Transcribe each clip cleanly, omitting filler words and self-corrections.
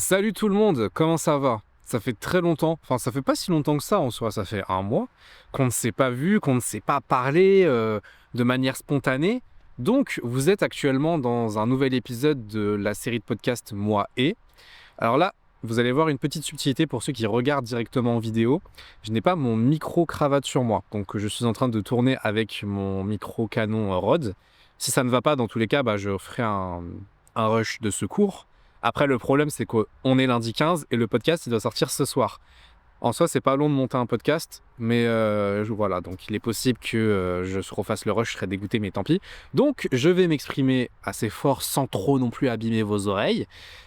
Salut tout le monde, comment ça va? Ça fait très longtemps, enfin ça fait pas si longtemps que ça en soi, ça fait un mois qu'on ne s'est pas vu, qu'on ne s'est pas parlé de manière spontanée. Donc vous êtes actuellement dans un nouvel épisode de la série de podcast Moi et. Alors là, vous allez voir une petite subtilité pour ceux qui regardent directement en vidéo. Je n'ai pas mon micro-cravate sur moi, donc je suis en train de tourner avec mon micro-canon Rode. Si ça ne va pas, dans tous les cas, je ferai un rush de secours. Après, le problème, c'est qu'on est lundi 15 et le podcast, il doit sortir ce soir. En soi, c'est pas long de monter un podcast, mais voilà, donc il est possible que je refasse le rush, je serais dégoûté, mais tant pis. Donc, je vais m'exprimer assez fort sans trop non plus abîmer vos oreilles.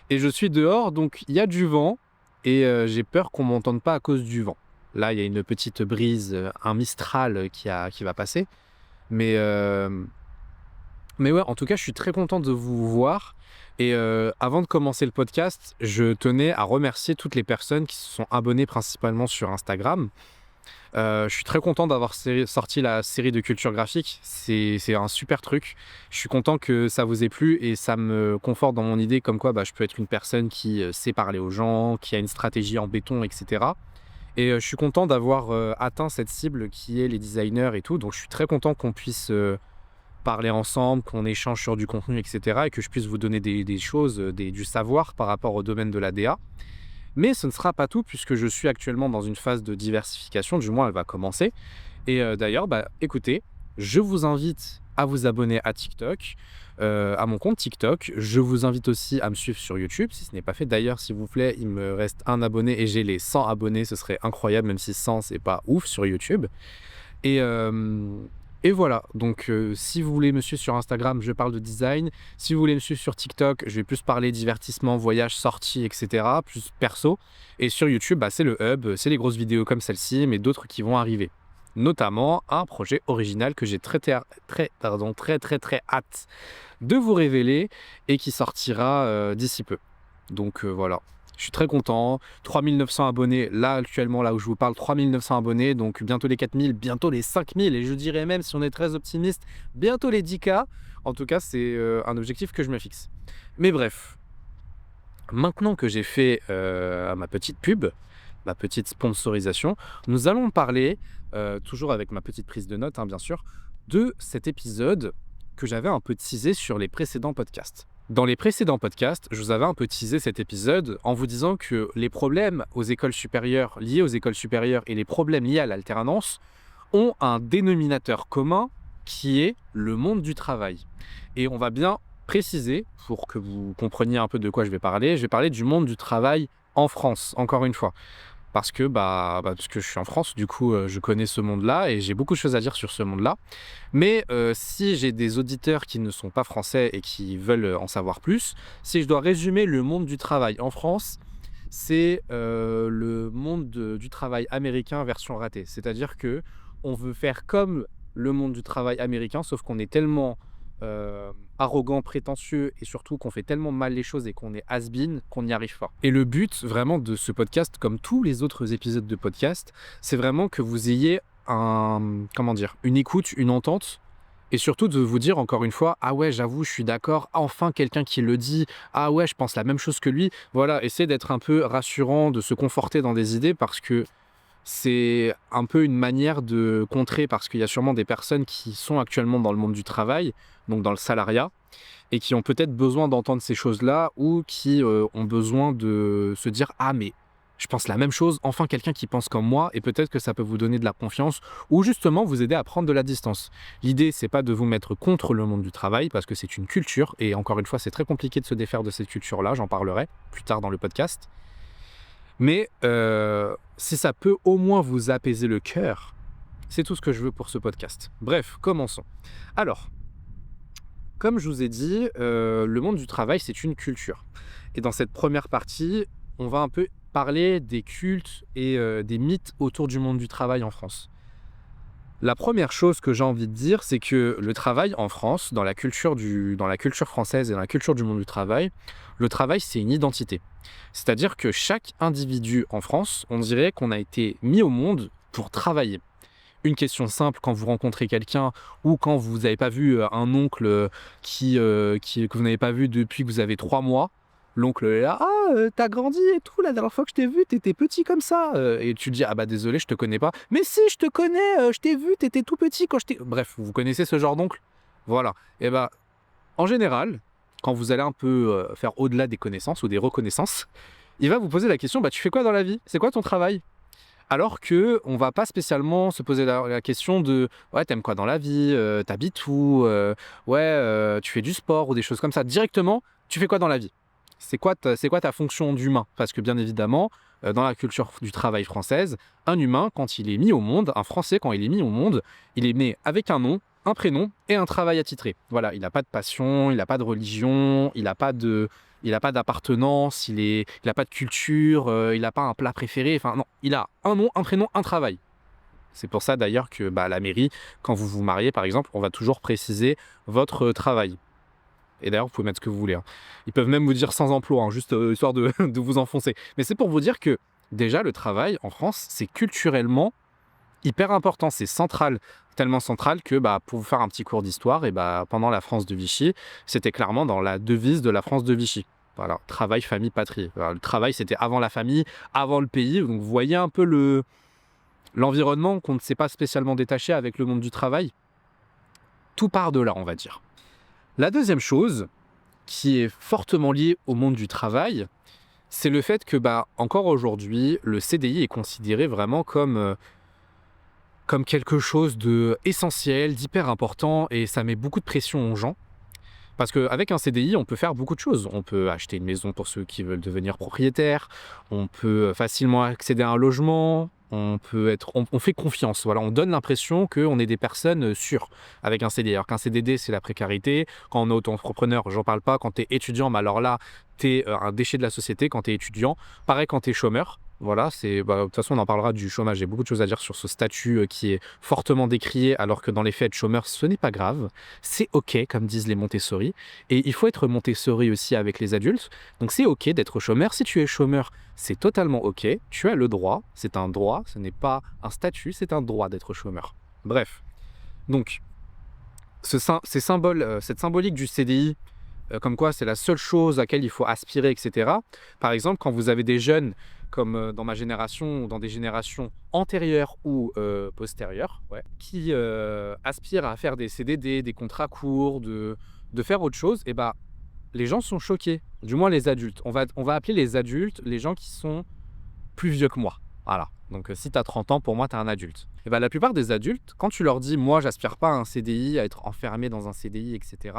Et je suis dehors, donc il y a du vent, et j'ai peur qu'on m'entende pas à cause du vent. Là, il y a une petite brise, un mistral qui va passer. Mais, euh, mais ouais, en tout cas, je suis très content de vous voir. Et avant de commencer le podcast, je tenais à remercier toutes les personnes qui se sont abonnées principalement sur Instagram. Je suis très content d'avoir sorti la série de culture graphique. C'est un super truc. Je suis content que ça vous ait plu et ça me conforte dans mon idée comme quoi je peux être une personne qui sait parler aux gens, qui a une stratégie en béton, etc. Et je suis content d'avoir atteint cette cible qui est les designers et tout. Donc je suis très content qu'on puisse parler ensemble, qu'on échange sur du contenu, etc. et que je puisse vous donner des choses, du savoir par rapport au domaine de la DA. Mais ce ne sera pas tout puisque je suis actuellement dans une phase de diversification, du moins elle va commencer. Et d'ailleurs, écoutez, je vous invite à vous abonner à TikTok, à mon compte TikTok. Je vous invite aussi à me suivre sur YouTube si ce n'est pas fait. D'ailleurs, s'il vous plaît, il me reste un abonné et j'ai les 100 abonnés. Ce serait incroyable, même si 100, c'est pas ouf sur YouTube. Et, et voilà, donc si vous voulez me suivre sur Instagram, je parle de design. Si vous voulez me suivre sur TikTok, je vais plus parler divertissement, voyage, sortie, etc. Plus perso. Et sur YouTube, c'est le hub, c'est les grosses vidéos comme celle-ci, mais d'autres qui vont arriver. Notamment un projet original que j'ai très hâte de vous révéler et qui sortira d'ici peu. Donc voilà. Je suis très content. 3900 abonnés, là actuellement, là où je vous parle, 3900 abonnés. Donc bientôt les 4000, bientôt les 5000. Et je dirais même, si on est très optimiste, bientôt les 10K. En tout cas, c'est un objectif que je me fixe. Mais bref, maintenant que j'ai fait ma petite pub, ma petite sponsorisation, nous allons parler, toujours avec ma petite prise de notes, bien sûr, de cet épisode que j'avais un peu teasé sur les précédents podcasts. Dans les précédents podcasts, je vous avais un peu teasé cet épisode en vous disant que les problèmes aux écoles supérieures, liés aux écoles supérieures et les problèmes liés à l'alternance ont un dénominateur commun qui est le monde du travail. Et on va bien préciser, pour que vous compreniez un peu de quoi je vais parler du monde du travail en France, encore une fois. Parce que, parce que je suis en France, du coup, je connais ce monde-là et j'ai beaucoup de choses à dire sur ce monde-là. Mais si j'ai des auditeurs qui ne sont pas français et qui veulent en savoir plus, si je dois résumer le monde du travail en France, c'est le monde du travail américain version ratée. C'est-à-dire que on veut faire comme le monde du travail américain, sauf qu'on est tellement arrogant, prétentieux et surtout qu'on fait tellement mal les choses et qu'on est has-been qu'on n'y arrive pas. Et le but vraiment de ce podcast, comme tous les autres épisodes de podcast, c'est vraiment que vous ayez une écoute, une entente et surtout de vous dire encore une fois, ah ouais, j'avoue, je suis d'accord, enfin quelqu'un qui le dit, ah ouais, je pense la même chose que lui. Voilà, essayez d'être un peu rassurant, de se conforter dans des idées parce que c'est un peu une manière de contrer, parce qu'il y a sûrement des personnes qui sont actuellement dans le monde du travail, donc dans le salariat, et qui ont peut-être besoin d'entendre ces choses-là ou qui ont besoin de se dire « Ah, mais je pense la même chose, enfin quelqu'un qui pense comme moi » et peut-être que ça peut vous donner de la confiance ou justement vous aider à prendre de la distance. L'idée, c'est pas de vous mettre contre le monde du travail parce que c'est une culture et encore une fois, c'est très compliqué de se défaire de cette culture-là, j'en parlerai plus tard dans le podcast. Mais si ça peut au moins vous apaiser le cœur, c'est tout ce que je veux pour ce podcast. Bref, commençons. Alors, comme je vous ai dit, le monde du travail, c'est une culture. Et dans cette première partie, on va un peu parler des cultes et des mythes autour du monde du travail en France. La première chose que j'ai envie de dire, c'est que le travail en France, dans la culture française et dans la culture du monde du travail, le travail, c'est une identité. C'est-à-dire que chaque individu en France, on dirait qu'on a été mis au monde pour travailler. Une question simple quand vous rencontrez quelqu'un ou quand vous n'avez pas vu un oncle que vous n'avez pas vu depuis que vous avez 3 mois, l'oncle est là, ah, t'as grandi et tout, la dernière fois que je t'ai vu, t'étais petit comme ça. Et tu dis, ah bah désolé, je te connais pas. Mais si, je te connais, je t'ai vu, t'étais tout petit quand je t'ai. Bref, vous connaissez ce genre d'oncle? Voilà. Et bah, en général, quand vous allez un peu faire au-delà des connaissances ou des reconnaissances, il va vous poser la question, bah tu fais quoi dans la vie? C'est quoi ton travail? Alors que on va pas spécialement se poser la question de ouais, t'aimes quoi dans la vie, t'habites où, ouais, tu fais du sport ou des choses comme ça. Directement, tu fais quoi dans la vie? C'est quoi ta fonction d'humain? Parce que bien évidemment, dans la culture du travail française, un humain, quand il est mis au monde, un Français, quand il est mis au monde, il est né avec un nom, un prénom et un travail attitré. Voilà, il n'a pas de passion, il n'a pas de religion, il n'a pas d'appartenance, il n'a pas de culture, il n'a pas un plat préféré. Enfin, non, il a un nom, un prénom, un travail. C'est pour ça d'ailleurs que à la mairie, quand vous vous mariez par exemple, on va toujours préciser votre travail. Et d'ailleurs, vous pouvez mettre ce que vous voulez, hein. Ils peuvent même vous dire sans emploi, hein, juste histoire de, de vous enfoncer. Mais c'est pour vous dire que déjà, le travail en France, c'est culturellement hyper important, c'est central. Tellement central que pour vous faire un petit cours d'histoire, et pendant la France de Vichy, c'était clairement dans la devise de la France de Vichy. Voilà, travail, famille, patrie. Voilà, le travail, c'était avant la famille, avant le pays. Donc vous voyez un peu l'environnement qu'on ne s'est pas spécialement détaché avec le monde du travail. Tout part de là, on va dire. La deuxième chose, qui est fortement liée au monde du travail, c'est le fait que encore aujourd'hui, le CDI est considéré vraiment comme quelque chose de essentiel, d'hyper important, et ça met beaucoup de pression aux gens. Parce qu'avec un CDI, on peut faire beaucoup de choses. On peut acheter une maison pour ceux qui veulent devenir propriétaires, on peut facilement accéder à un logement, on fait confiance. Voilà, on donne l'impression qu'on est des personnes sûres avec un CDI. Alors qu'un CDD, c'est la précarité. Quand on est auto-entrepreneur, j'en parle pas. Quand tu es étudiant, alors là, tu es un déchet de la société quand tu es étudiant. Pareil quand tu es chômeur. Voilà, de toute façon, on en parlera du chômage. J'ai beaucoup de choses à dire sur ce statut qui est fortement décrié, alors que dans les faits, être chômeur, ce n'est pas grave. C'est OK, comme disent les Montessori. Et il faut être Montessori aussi avec les adultes. Donc c'est OK d'être chômeur. Si tu es chômeur, c'est totalement OK. Tu as le droit. C'est un droit. Ce n'est pas un statut. C'est un droit d'être chômeur. Bref. Donc, cette symbolique du CDI, comme quoi c'est la seule chose à laquelle il faut aspirer, etc. Par exemple, quand vous avez des jeunes, comme dans ma génération ou dans des générations antérieures ou postérieures, qui aspirent à faire des CDD, des contrats courts, de faire autre chose, et les gens sont choqués, du moins les adultes. On va appeler les adultes les gens qui sont plus vieux que moi. Voilà. Donc si tu as 30 ans, pour moi, tu es un adulte. Et la plupart des adultes, quand tu leur dis, moi, j'aspire pas à un CDI, à être enfermé dans un CDI, etc.,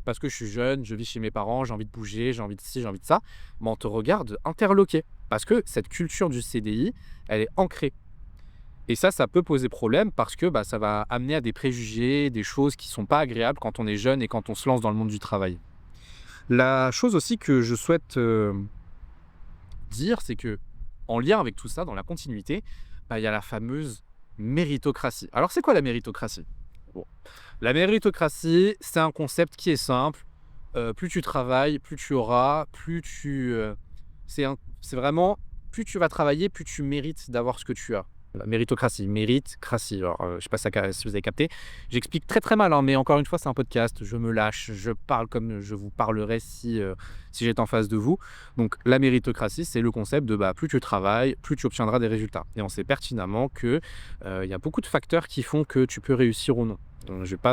parce que je suis jeune, je vis chez mes parents, j'ai envie de bouger, j'ai envie de ci, j'ai envie de ça, on te regarde interloqué. Parce que cette culture du CDI, elle est ancrée. Et ça peut poser problème parce que ça va amener à des préjugés, des choses qui sont pas agréables quand on est jeune et quand on se lance dans le monde du travail. La chose aussi que je souhaite dire, c'est que en lien avec tout ça, dans la continuité, il y a la fameuse méritocratie. Alors c'est quoi la méritocratie? Bon. La méritocratie, c'est un concept qui est simple. Plus tu travailles, plus tu auras, c'est vraiment, plus tu vas travailler, plus tu mérites d'avoir ce que tu as. La méritocratie, mérite-cratie. Alors, je ne sais pas si vous avez capté. J'explique très très mal, hein, mais encore une fois, c'est un podcast. Je me lâche, je parle comme je vous parlerai si j'étais en face de vous. Donc, la méritocratie, c'est le concept de plus tu travailles, plus tu obtiendras des résultats. Et on sait pertinemment qu'il y a beaucoup de facteurs qui font que tu peux réussir ou non.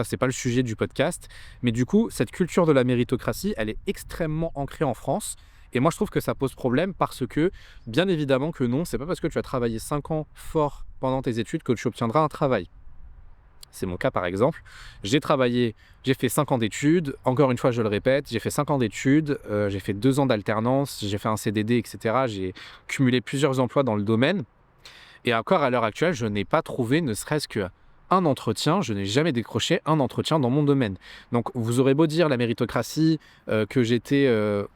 C'est pas le sujet du podcast, mais du coup, cette culture de la méritocratie, elle est extrêmement ancrée en France. Et moi, je trouve que ça pose problème parce que, bien évidemment que non, c'est pas parce que tu as travaillé 5 ans fort pendant tes études que tu obtiendras un travail. C'est mon cas par exemple. J'ai fait 5 ans d'études, encore une fois je le répète, j'ai fait 5 ans d'études, j'ai fait 2 ans d'alternance, j'ai fait un CDD, etc. J'ai cumulé plusieurs emplois dans le domaine. Et encore à l'heure actuelle, je n'ai pas trouvé ne serait-ce qu'un entretien, je n'ai jamais décroché un entretien dans mon domaine. Donc vous aurez beau dire la méritocratie, que j'étais,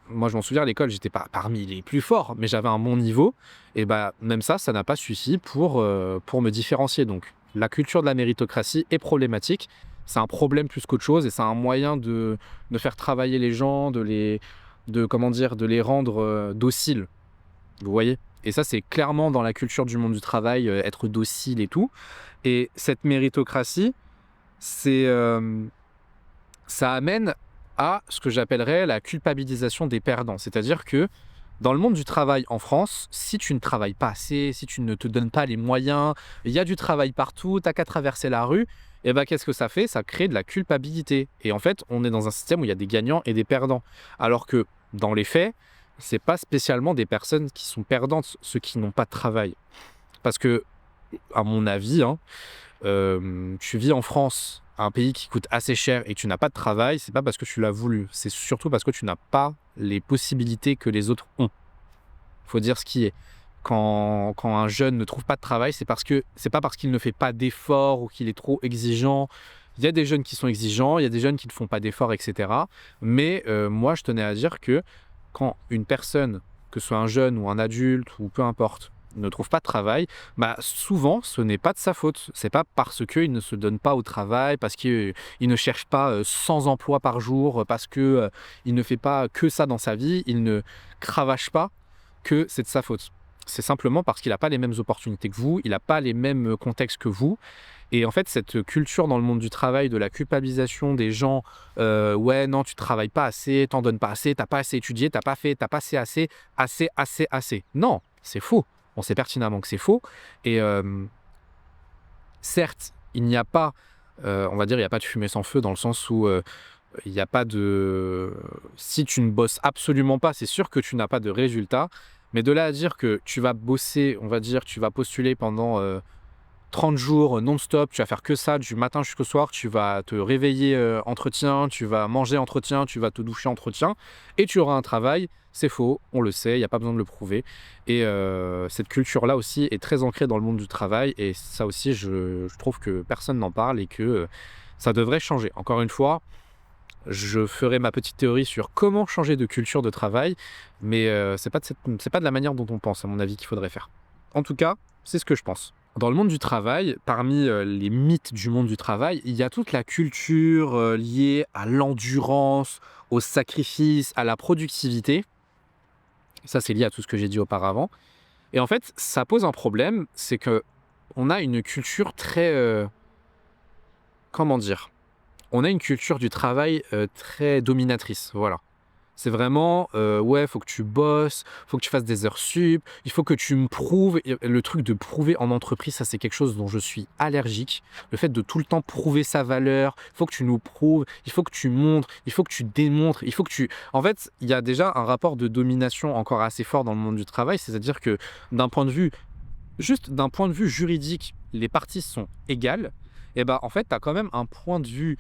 moi je m'en souviens à l'école, j'étais pas parmi les plus forts, mais j'avais un bon niveau, et même ça n'a pas suffi pour me différencier. Donc la culture de la méritocratie est problématique, c'est un problème plus qu'autre chose, et c'est un moyen de faire travailler les gens, de les rendre dociles, vous voyez. Et ça, c'est clairement dans la culture du monde du travail, être docile et tout. Et cette méritocratie, ça amène à ce que j'appellerais la culpabilisation des perdants. C'est-à-dire que dans le monde du travail en France, si tu ne travailles pas assez, si tu ne te donnes pas les moyens, il y a du travail partout, tu as qu'à traverser la rue, et ben qu'est-ce que ça fait? Ça crée de la culpabilité. Et en fait, on est dans un système où il y a des gagnants et des perdants. Alors que dans les faits, c'est pas spécialement des personnes qui sont perdantes, ceux qui n'ont pas de travail. Parce que, à mon avis, hein, tu vis en France, un pays qui coûte assez cher et que tu n'as pas de travail, c'est pas parce que tu l'as voulu, c'est surtout parce que tu n'as pas les possibilités que les autres ont. Faut dire ce qui est. Quand un jeune ne trouve pas de travail, c'est pas parce qu'il ne fait pas d'efforts ou qu'il est trop exigeant. Il y a des jeunes qui sont exigeants, il y a des jeunes qui ne font pas d'efforts, etc. Mais moi, je tenais à dire que quand une personne, que ce soit un jeune ou un adulte ou peu importe, ne trouve pas de travail, bah souvent, ce n'est pas de sa faute. C'est pas parce qu'il ne se donne pas au travail, parce qu'il ne cherche pas 100 emplois par jour, parce qu'il ne fait pas que ça dans sa vie, il ne cravache pas que c'est de sa faute. C'est simplement parce qu'il n'a pas les mêmes opportunités que vous, il n'a pas les mêmes contextes que vous. Et en fait, cette culture dans le monde du travail, de la culpabilisation des gens, ouais, non, tu travailles pas assez, t'en donnes pas assez, t'as pas assez étudié, t'as pas fait assez, assez, assez, assez. Non, c'est faux. On sait pertinemment que c'est faux. Et certes, il n'y a pas, on va dire, il n'y a pas de fumée sans feu dans le sens où il n'y a pas de. Si tu ne bosses absolument pas, c'est sûr que tu n'as pas de résultat. Mais de là à dire que tu vas bosser, on va dire, tu vas postuler pendant 30 jours non-stop, tu vas faire que ça du matin jusqu'au soir, tu vas te réveiller entretien, tu vas manger entretien, tu vas te doucher entretien, et tu auras un travail. C'est faux, on le sait, il n'y a pas besoin de le prouver. Et cette culture-là aussi est très ancrée dans le monde du travail, et ça aussi, je trouve que personne n'en parle et que ça devrait changer. Encore une fois, je ferai ma petite théorie sur comment changer de culture de travail, mais c'est pas de la manière dont on pense, à mon avis, qu'il faudrait faire. En tout cas, c'est ce que je pense. Dans le monde du travail, parmi les mythes du monde du travail, il y a toute la culture liée à l'endurance, au sacrifice, à la productivité. Ça, c'est lié à tout ce que j'ai dit auparavant. Et en fait, ça pose un problème, c'est que on a une culture très, comment dire? On a une culture du travail très dominatrice, voilà. C'est vraiment, ouais, faut que tu bosses, faut que tu fasses des heures sup, il faut que tu me prouves. Et le truc de prouver en entreprise, ça c'est quelque chose dont je suis allergique. Le fait de tout le temps prouver sa valeur, il faut que tu nous prouves, il faut que tu montres, il faut que tu démontres, il faut que tu. En fait, il y a déjà un rapport de domination encore assez fort dans le monde du travail, c'est-à-dire que d'un point de vue, juste d'un point de vue juridique, les parties sont égales. Et ben en fait, tu as quand même un point de vue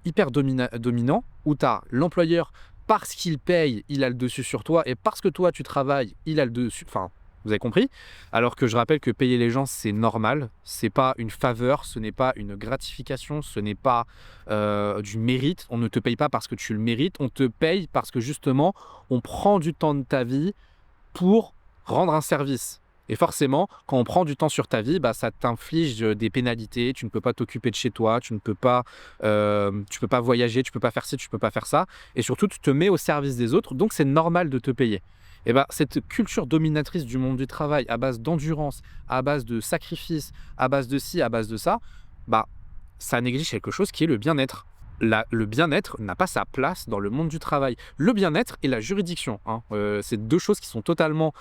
hyper dominant où tu as l'employeur parce qu'il paye, il a le dessus sur toi, et parce que toi tu travailles, il a le dessus. Enfin, vous avez compris? Alors que je rappelle que payer les gens, c'est normal, c'est pas une faveur, ce n'est pas une gratification, ce n'est pas du mérite. On ne te paye pas parce que tu le mérites, on te paye parce que justement, on prend du temps de ta vie pour rendre un service. Et forcément, quand on prend du temps sur ta vie, bah, ça t'inflige des pénalités. Tu ne peux pas t'occuper de chez toi, tu peux pas voyager, tu peux pas faire ci, tu peux pas faire ça. Et surtout, tu te mets au service des autres, donc c'est normal de te payer. Et bah, cette culture dominatrice du monde du travail, à base d'endurance, à base de sacrifice, à base de ci, à base de ça, bah, ça néglige quelque chose qui est le bien-être. Le bien-être n'a pas sa place dans le monde du travail. Le bien-être et la juridiction, hein, c'est deux choses qui sont totalement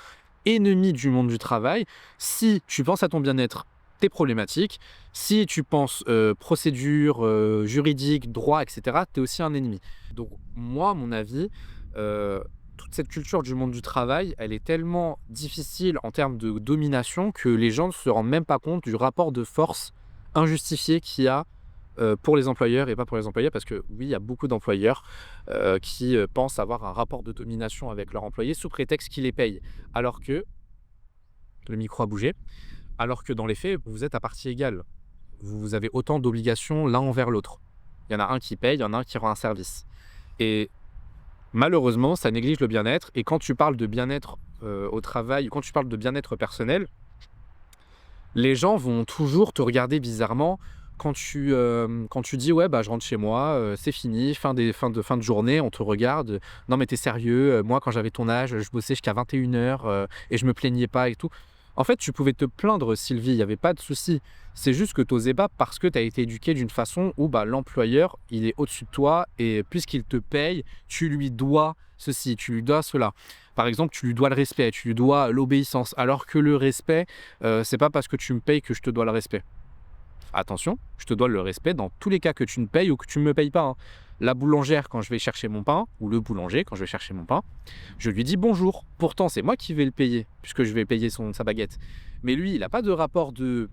ennemies du monde du travail. Si tu penses à ton bien-être, t'es problématique. Si tu penses procédure, juridique, droit, etc., t'es aussi un ennemi. Donc moi, à mon avis, toute cette culture du monde du travail, elle est tellement difficile en termes de domination que les gens ne se rendent même pas compte du rapport de force injustifié qu'il y a pour les employeurs et pas pour les employés, parce que oui, il y a beaucoup d'employeurs qui pensent avoir un rapport de domination avec leurs employés sous prétexte qu'ils les payent, alors que, le micro a bougé, alors que dans les faits, vous êtes à partie égale. Vous avez autant d'obligations l'un envers l'autre. Il y en a un qui paye, il y en a un qui rend un service. Et malheureusement, ça néglige le bien-être. Et quand tu parles de bien-être au travail, quand tu parles de bien-être personnel, les gens vont toujours te regarder bizarrement quand tu dis: «Ouais, bah, je rentre chez moi, c'est fini, fin de journée», on te regarde: «Non mais t'es sérieux? Moi quand j'avais ton âge, je bossais jusqu'à 21:00, et je me plaignais pas et tout». En fait, tu pouvais te plaindre, Sylvie, il y avait pas de souci. C'est juste que tu osais pas parce que tu as été éduqué d'une façon où, bah, l'employeur, il est au-dessus de toi et puisqu'il te paye, tu lui dois ceci, tu lui dois cela. Par exemple, tu lui dois le respect, tu lui dois l'obéissance, alors que le respect, c'est pas parce que tu me payes que je te dois le respect. Attention, je te dois le respect dans tous les cas que tu me payes ou que tu ne me payes pas, hein. La boulangère, quand je vais chercher mon pain, ou le boulanger, quand je vais chercher mon pain, je lui dis bonjour. Pourtant, c'est moi qui vais le payer, puisque je vais payer sa baguette. Mais lui, il n'a pas de rapport de...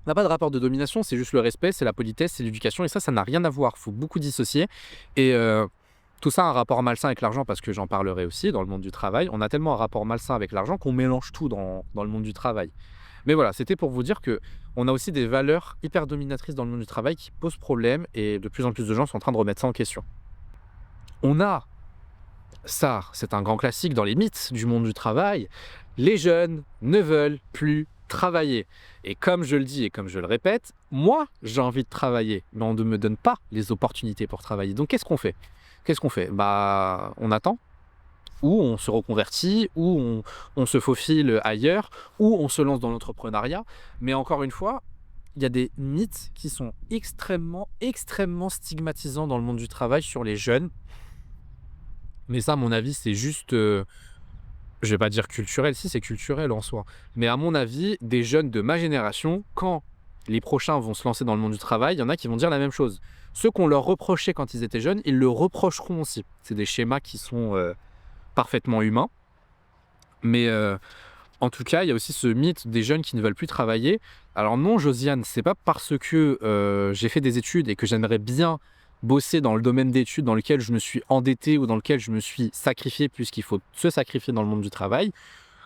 n'a pas de rapport de domination, c'est juste le respect, c'est la politesse, c'est l'éducation, et ça n'a rien à voir. Il faut beaucoup dissocier. Et tout ça a un rapport malsain avec l'argent, parce que j'en parlerai aussi dans le monde du travail. On a tellement un rapport malsain avec l'argent qu'on mélange tout dans le monde du travail. Mais voilà, c'était pour vous dire que on a aussi des valeurs hyper dominatrices dans le monde du travail qui posent problème et de plus en plus de gens sont en train de remettre ça en question. On a ça, c'est un grand classique dans les mythes du monde du travail. Les jeunes ne veulent plus travailler. Et comme je le dis et comme je le répète, moi, j'ai envie de travailler, mais on ne me donne pas les opportunités pour travailler. Donc qu'est-ce qu'on fait? Bah, on attend, ou on se reconvertit, ou on se faufile ailleurs, ou on se lance dans l'entrepreneuriat. Mais encore une fois, il y a des mythes qui sont extrêmement, extrêmement stigmatisants dans le monde du travail sur les jeunes. Mais ça, à mon avis, c'est juste, je vais pas dire culturel, si c'est culturel en soi. Mais à mon avis, des jeunes de ma génération, quand les prochains vont se lancer dans le monde du travail, il y en a qui vont dire la même chose. Ceux qu'on leur reprochait quand ils étaient jeunes, ils le reprocheront aussi. C'est des schémas qui sont parfaitement humain. Mais en tout cas, il y a aussi ce mythe des jeunes qui ne veulent plus travailler. Alors non, Josiane, c'est pas parce que j'ai fait des études et que j'aimerais bien bosser dans le domaine d'études dans lequel je me suis endetté ou dans lequel je me suis sacrifié, puisqu'il faut se sacrifier dans le monde du travail,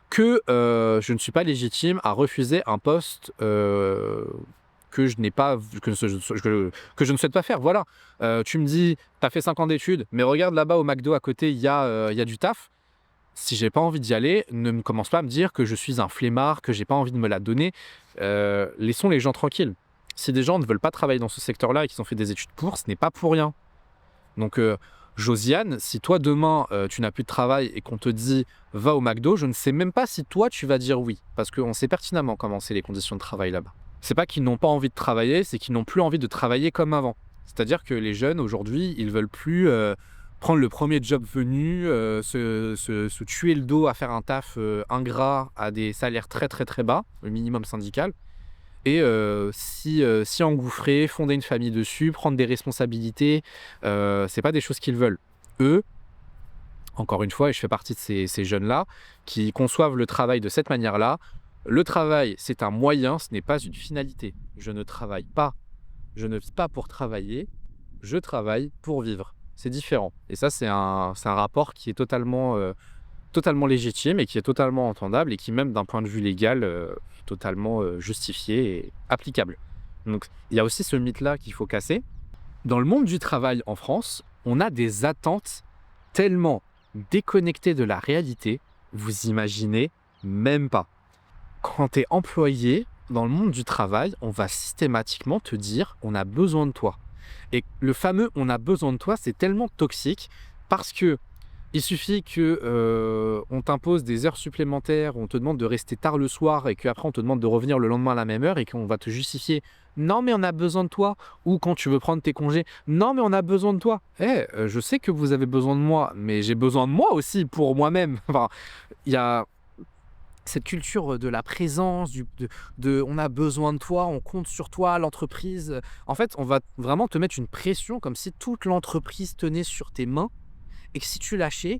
que je ne suis pas légitime à refuser un poste que je n'ai pas, que je ne souhaite pas faire. Voilà. Tu me dis, tu as fait 5 ans d'études, mais regarde là-bas au McDo à côté, il y a du taf. Si j'ai pas envie d'y aller, ne me commence pas à me dire que je suis un flemmard, que j'ai pas envie de me la donner. Laissons les gens tranquilles. Si des gens ne veulent pas travailler dans ce secteur-là et qu'ils ont fait des études pour, ce n'est pas pour rien. Donc, Josiane, si toi demain tu n'as plus de travail et qu'on te dit va au McDo, je ne sais même pas si toi tu vas dire oui, parce qu'on sait pertinemment comment c'est les conditions de travail là-bas. C'est pas qu'ils n'ont pas envie de travailler, c'est qu'ils n'ont plus envie de travailler comme avant. C'est-à-dire que les jeunes aujourd'hui, ils veulent plus prendre le premier job venu, se tuer le dos à faire un taf ingrat à des salaires très très très bas, le minimum syndical, et s'y engouffrer, fonder une famille dessus, prendre des responsabilités, c'est pas des choses qu'ils veulent. Eux, encore une fois, et je fais partie de ces jeunes-là, qui conçoivent le travail de cette manière-là. Le travail, c'est un moyen, ce n'est pas une finalité. Je ne travaille pas, je ne vis pas pour travailler, je travaille pour vivre. C'est différent. Et ça, c'est un rapport qui est totalement légitime et qui est totalement entendable et qui, même d'un point de vue légal, est totalement justifié et applicable. Donc, il y a aussi ce mythe-là qu'il faut casser. Dans le monde du travail en France, on a des attentes tellement déconnectées de la réalité, vous imaginez même pas. Quand tu es employé dans le monde du travail, on va systématiquement te dire on a besoin de toi. Et le fameux on a besoin de toi, c'est tellement toxique parce que il suffit que on t'impose des heures supplémentaires, on te demande de rester tard le soir et qu'après on te demande de revenir le lendemain à la même heure et qu'on va te justifier non mais on a besoin de toi, ou quand tu veux prendre tes congés non mais on a besoin de toi. Je sais que vous avez besoin de moi, mais j'ai besoin de moi aussi pour moi-même. Enfin, il y a cette culture de la présence, on a besoin de toi, on compte sur toi, l'entreprise. En fait, on va vraiment te mettre une pression comme si toute l'entreprise tenait sur tes mains et que si tu lâchais,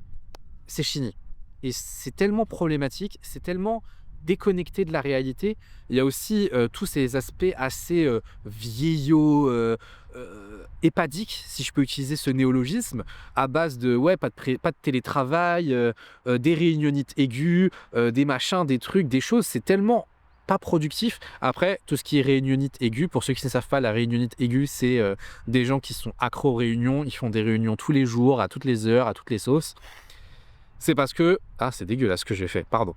c'est fini. Et c'est tellement problématique, c'est tellement déconnecté de la réalité. Il y a aussi tous ces aspects assez vieillots, épadiques, si je peux utiliser ce néologisme, à base de ouais, pas de télétravail, des réunionites aiguës, des machins, des trucs, des choses. C'est tellement pas productif. Après, tout ce qui est réunionnite aiguë, pour ceux qui ne savent pas, la réunionnite aiguë, c'est des gens qui sont accros aux réunions. Ils font des réunions tous les jours, à toutes les heures, à toutes les sauces. C'est parce que... Ah, c'est dégueulasse ce que j'ai fait, pardon.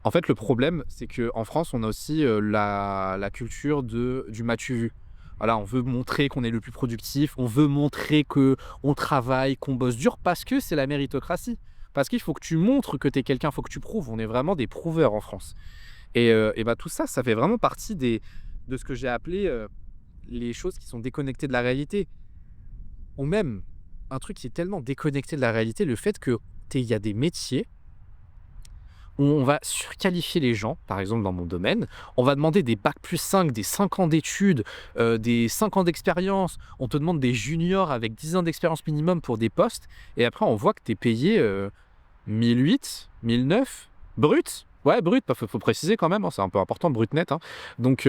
En fait, le problème, c'est qu'en France, on a aussi la culture du m'as-tu vu. Voilà, on veut montrer qu'on est le plus productif, on veut montrer qu'on travaille, qu'on bosse dur, parce que c'est la méritocratie. Parce qu'il faut que tu montres que tu es quelqu'un, il faut que tu prouves. On est vraiment des prouveurs en France. Et bah, tout ça, ça fait vraiment partie de ce que j'ai appelé les choses qui sont déconnectées de la réalité. Ou même un truc qui est tellement déconnecté de la réalité, le fait que il y a des métiers où on va surqualifier les gens, par exemple dans mon domaine, on va demander des bac+5, des 5 ans d'études, des 5 ans d'expérience, on te demande des juniors avec 10 ans d'expérience minimum pour des postes, et après on voit que tu es payé 1008, 1009, brut. Ouais, brut, faut préciser quand même, hein, c'est un peu important, brut net. Hein. Donc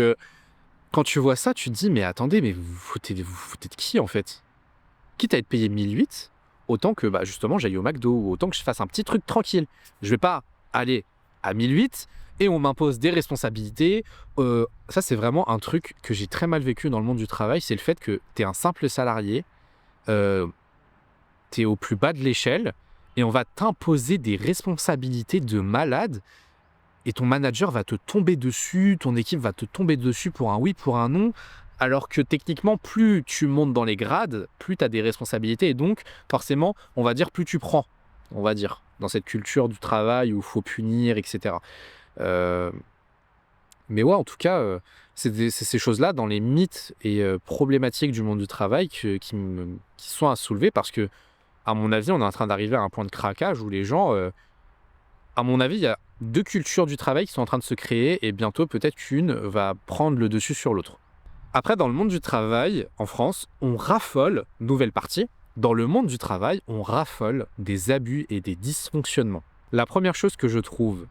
quand tu vois ça, tu te dis, mais attendez, mais vous foutez de qui en fait? Quitte à être payé 1008, autant que bah, justement j'aille au McDo, ou autant que je fasse un petit truc tranquille. Je vais pas aller à 1008 et on m'impose des responsabilités. Ça, c'est vraiment un truc que j'ai très mal vécu dans le monde du travail, c'est le fait que tu es un simple salarié, tu es au plus bas de l'échelle et on va t'imposer des responsabilités de malade et ton manager va te tomber dessus, ton équipe va te tomber dessus pour un oui, pour un non. Alors que techniquement, plus tu montes dans les grades, plus tu as des responsabilités et donc forcément, on va dire plus tu prends, on va dire, dans cette culture du travail où il faut punir, etc. Euh, mais ouais, en tout cas, c'est ces choses-là dans les mythes et problématiques du monde du travail qui sont à soulever parce que, à mon avis, on est en train d'arriver à un point de craquage où les gens, à mon avis, il y a deux cultures du travail qui sont en train de se créer et bientôt peut-être qu'une va prendre le dessus sur l'autre. Après, dans le monde du travail, en France, on raffole, nouvelle partie, dans le monde du travail, on raffole des abus et des dysfonctionnements. La première chose que je trouve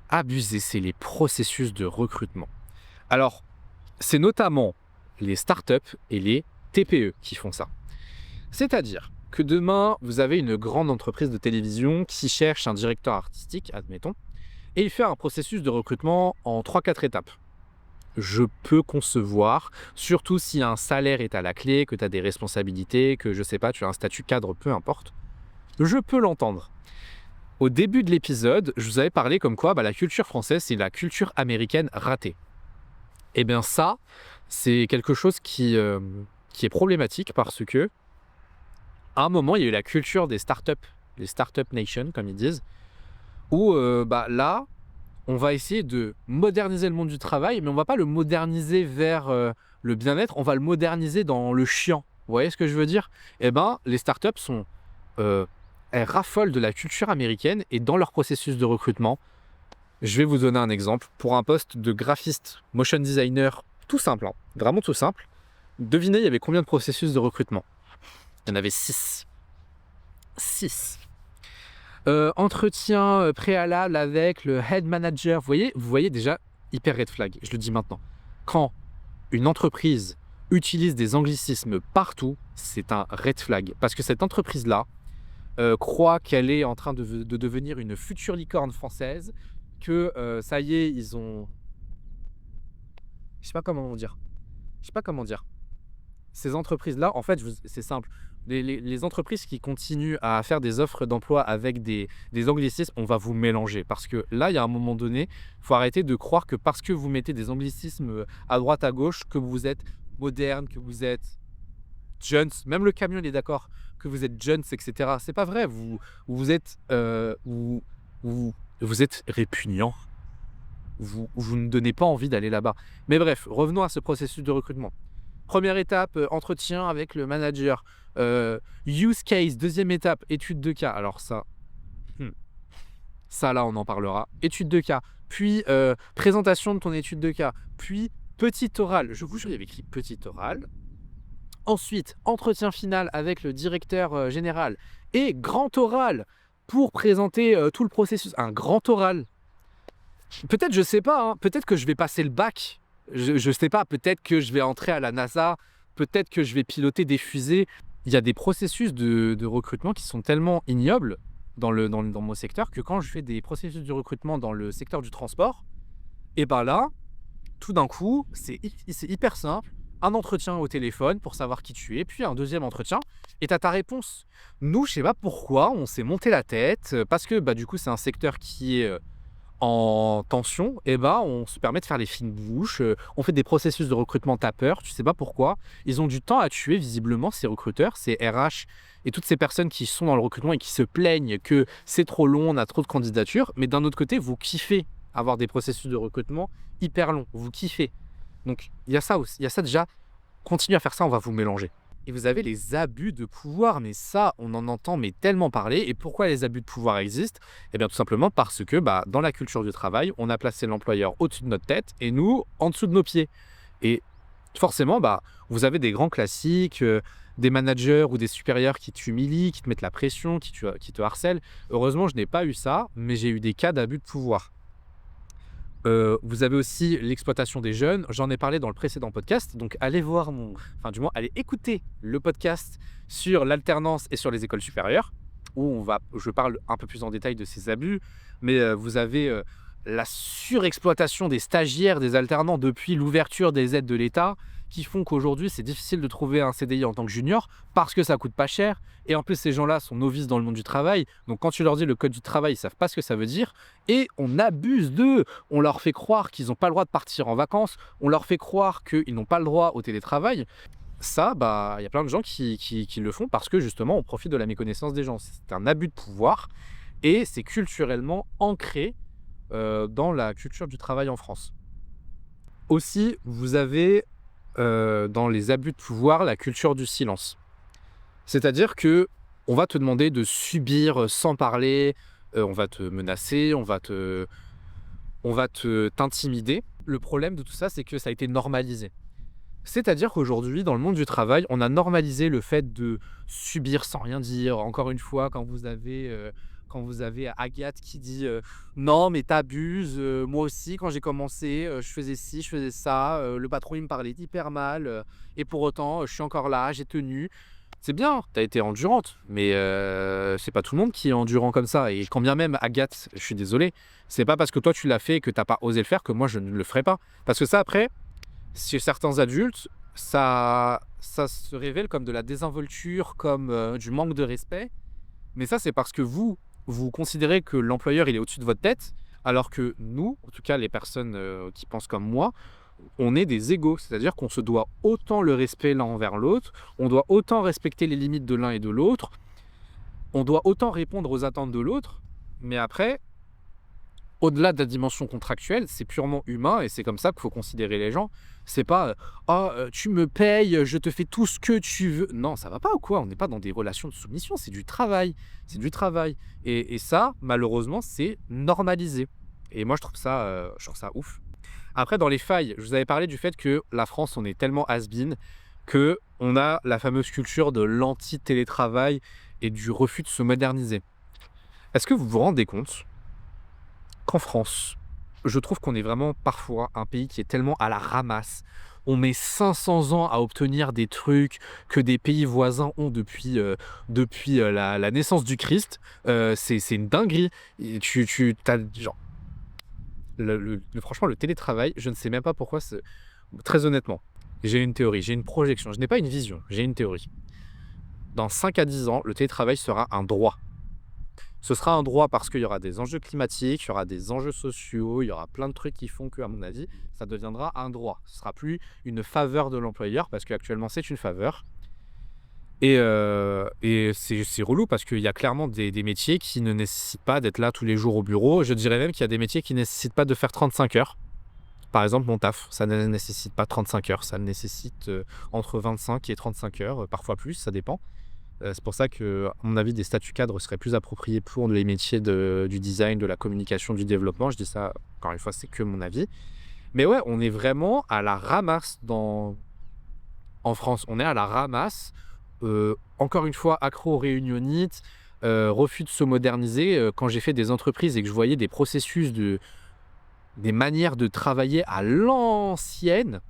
abusée, c'est les processus de recrutement. Alors, c'est notamment les startups et les TPE qui font ça. C'est-à-dire que demain, vous avez une grande entreprise de télévision qui cherche un directeur artistique, admettons, et il fait un processus de recrutement en 3-4 étapes. Je peux concevoir, surtout si un salaire est à la clé, que tu as des responsabilités, que je sais pas, tu as un statut cadre, peu importe. Je peux l'entendre. Au début de l'épisode, je vous avais parlé comme quoi la culture française, c'est la culture américaine ratée. Eh bien ça, c'est quelque chose qui est problématique parce que à un moment, il y a eu la culture des startups, les startup nation, comme ils disent, où là, on va essayer de moderniser le monde du travail, mais on va pas le moderniser vers le bien-être, on va le moderniser dans le chiant. Vous voyez ce que je veux dire? Eh bien, les startups elles raffolent de la culture américaine et dans leur processus de recrutement, je vais vous donner un exemple. Pour un poste de graphiste, motion designer, tout simple, hein, vraiment tout simple, devinez, il y avait combien de processus de recrutement? Il y en avait 6. 6. Entretien préalable avec le head manager. Vous voyez déjà, hyper red flag, je le dis maintenant. Quand une entreprise utilise des anglicismes partout, c'est un red flag. Parce que cette entreprise-là croit qu'elle est en train de devenir une future licorne française, que ça y est, ils ont... Je sais pas comment dire. Ces entreprises-là, en fait, c'est simple. Les entreprises qui continuent à faire des offres d'emploi avec des anglicismes, on va vous mélanger. Parce que là, il y a un moment donné, il faut arrêter de croire que parce que vous mettez des anglicismes à droite, à gauche, que vous êtes moderne, que vous êtes jeunes. Même le camion, il est d'accord que vous êtes jeunes, etc. C'est pas vrai. Vous êtes répugnant. Vous ne donnez pas envie d'aller là-bas. Mais bref, revenons à ce processus de recrutement. Première étape, entretien avec le manager. Use case, deuxième étape, étude de cas. Alors ça là, on en parlera. Étude de cas, puis présentation de ton étude de cas, puis petit oral. Je vous jure, il y avait écrit petit oral. Ensuite, entretien final avec le directeur général et grand oral pour présenter tout le processus. Un grand oral. Peut-être, je sais pas, hein, peut-être que je vais passer le bac. Je sais pas, peut-être que je vais entrer à la NASA, peut-être que je vais piloter des fusées. Il y a des processus de recrutement qui sont tellement ignobles dans mon secteur que quand je fais des processus de recrutement dans le secteur du transport, et ben là, tout d'un coup, c'est hyper simple. Un entretien au téléphone pour savoir qui tu es, puis un deuxième entretien, et tu as ta réponse. Nous, je sais pas pourquoi, on s'est monté la tête, parce que du coup, c'est un secteur qui est en tension, on se permet de faire les fines bouches, on fait des processus de recrutement tapeurs, tu sais pas pourquoi. Ils ont du temps à tuer visiblement ces recruteurs, ces RH et toutes ces personnes qui sont dans le recrutement et qui se plaignent que c'est trop long, on a trop de candidatures. Mais d'un autre côté, vous kiffez avoir des processus de recrutement hyper longs, vous kiffez. Donc il y a ça aussi, il y a ça déjà, continuez à faire ça, on va vous mélanger. Et vous avez les abus de pouvoir, mais ça, on en entend mais tellement parler. Et pourquoi les abus de pouvoir existent? Eh bien, tout simplement parce que dans la culture du travail, on a placé l'employeur au-dessus de notre tête et nous, en dessous de nos pieds. Et forcément, vous avez des grands classiques, des managers ou des supérieurs qui t'humilient, qui te mettent la pression, qui te harcèlent. Heureusement, je n'ai pas eu ça, mais j'ai eu des cas d'abus de pouvoir. Vous avez aussi l'exploitation des jeunes. J'en ai parlé dans le précédent podcast. Donc, allez voir allez écouter le podcast sur l'alternance et sur les écoles supérieures, où je parle un peu plus en détail de ces abus. Mais vous avez la surexploitation des stagiaires, des alternants depuis l'ouverture des aides de l'État, qui font qu'aujourd'hui, c'est difficile de trouver un CDI en tant que junior parce que ça coûte pas cher. Et en plus, ces gens-là sont novices dans le monde du travail. Donc, quand tu leur dis le code du travail, ils savent pas ce que ça veut dire. Et on abuse d'eux. On leur fait croire qu'ils n'ont pas le droit de partir en vacances. On leur fait croire qu'ils n'ont pas le droit au télétravail. Ça, il y a plein de gens qui le font parce que justement, on profite de la méconnaissance des gens. C'est un abus de pouvoir et c'est culturellement ancré dans la culture du travail en France. Aussi, vous avez dans les abus de pouvoir la culture du silence. C'est-à-dire que on va te demander de subir sans parler, on va te menacer, on va t'intimider. Le problème de tout ça, c'est que ça a été normalisé. C'est-à-dire qu'aujourd'hui, dans le monde du travail, on a normalisé le fait de subir sans rien dire. Encore une fois, quand vous avez Agathe qui dit non mais t'abuses, moi aussi quand j'ai commencé, je faisais ci, je faisais ça, le patron il me parlait hyper mal, et pour autant je suis encore là, j'ai tenu. C'est bien, tu as été endurante, mais c'est pas tout le monde qui est endurant comme ça. Et quand bien même, Agathe, je suis désolé, c'est pas parce que toi tu l'as fait et que t'as pas osé le faire que moi je ne le ferai pas. Parce que ça, après, chez certains adultes, ça se révèle comme de la désinvolture, comme du manque de respect. Mais ça, c'est parce que vous considérez que l'employeur il est au-dessus de votre tête, alors que nous, en tout cas les personnes qui pensent comme moi, on est des égaux, c'est-à-dire qu'on se doit autant le respect l'un envers l'autre, on doit autant respecter les limites de l'un et de l'autre, on doit autant répondre aux attentes de l'autre, mais après, au-delà de la dimension contractuelle, c'est purement humain et c'est comme ça qu'il faut considérer les gens. C'est pas tu me payes, je te fais tout ce que tu veux. Non, ça va pas ou quoi? On n'est pas dans des relations de soumission, c'est du travail. C'est du travail. Et ça, malheureusement, c'est normalisé. Et moi, je trouve ça ouf. Après, dans les failles, je vous avais parlé du fait que la France, on est tellement has-been qu'on a la fameuse culture de l'anti-télétravail et du refus de se moderniser. Est-ce que vous vous rendez compte qu'en France, je trouve qu'on est vraiment parfois un pays qui est tellement à la ramasse. On met 500 ans à obtenir des trucs que des pays voisins ont depuis la naissance du Christ. C'est une dinguerie. Et t'as, genre, franchement, le télétravail, je ne sais même pas pourquoi. Très honnêtement, j'ai une théorie, j'ai une projection. Je n'ai pas une vision, j'ai une théorie. Dans 5 à 10 ans, le télétravail sera un droit. Ce sera un droit parce qu'il y aura des enjeux climatiques, il y aura des enjeux sociaux, il y aura plein de trucs qui font qu'à mon avis, ça deviendra un droit. Ce ne sera plus une faveur de l'employeur parce qu'actuellement, c'est une faveur. Et c'est relou parce qu'il y a clairement des métiers qui ne nécessitent pas d'être là tous les jours au bureau. Je dirais même qu'il y a des métiers qui ne nécessitent pas de faire 35 heures. Par exemple, mon taf, ça ne nécessite pas 35 heures. Ça nécessite entre 25 et 35 heures, parfois plus, ça dépend. C'est pour ça que, à mon avis, des statuts cadres seraient plus appropriés pour les métiers du design, de la communication, du développement. Je dis ça, encore une fois, c'est que mon avis. Mais ouais, on est vraiment à la ramasse en France. On est à la ramasse. Encore une fois, accro aux réunionites, refus de se moderniser. Quand j'ai fait des entreprises et que je voyais des processus, des manières de travailler à l'ancienne,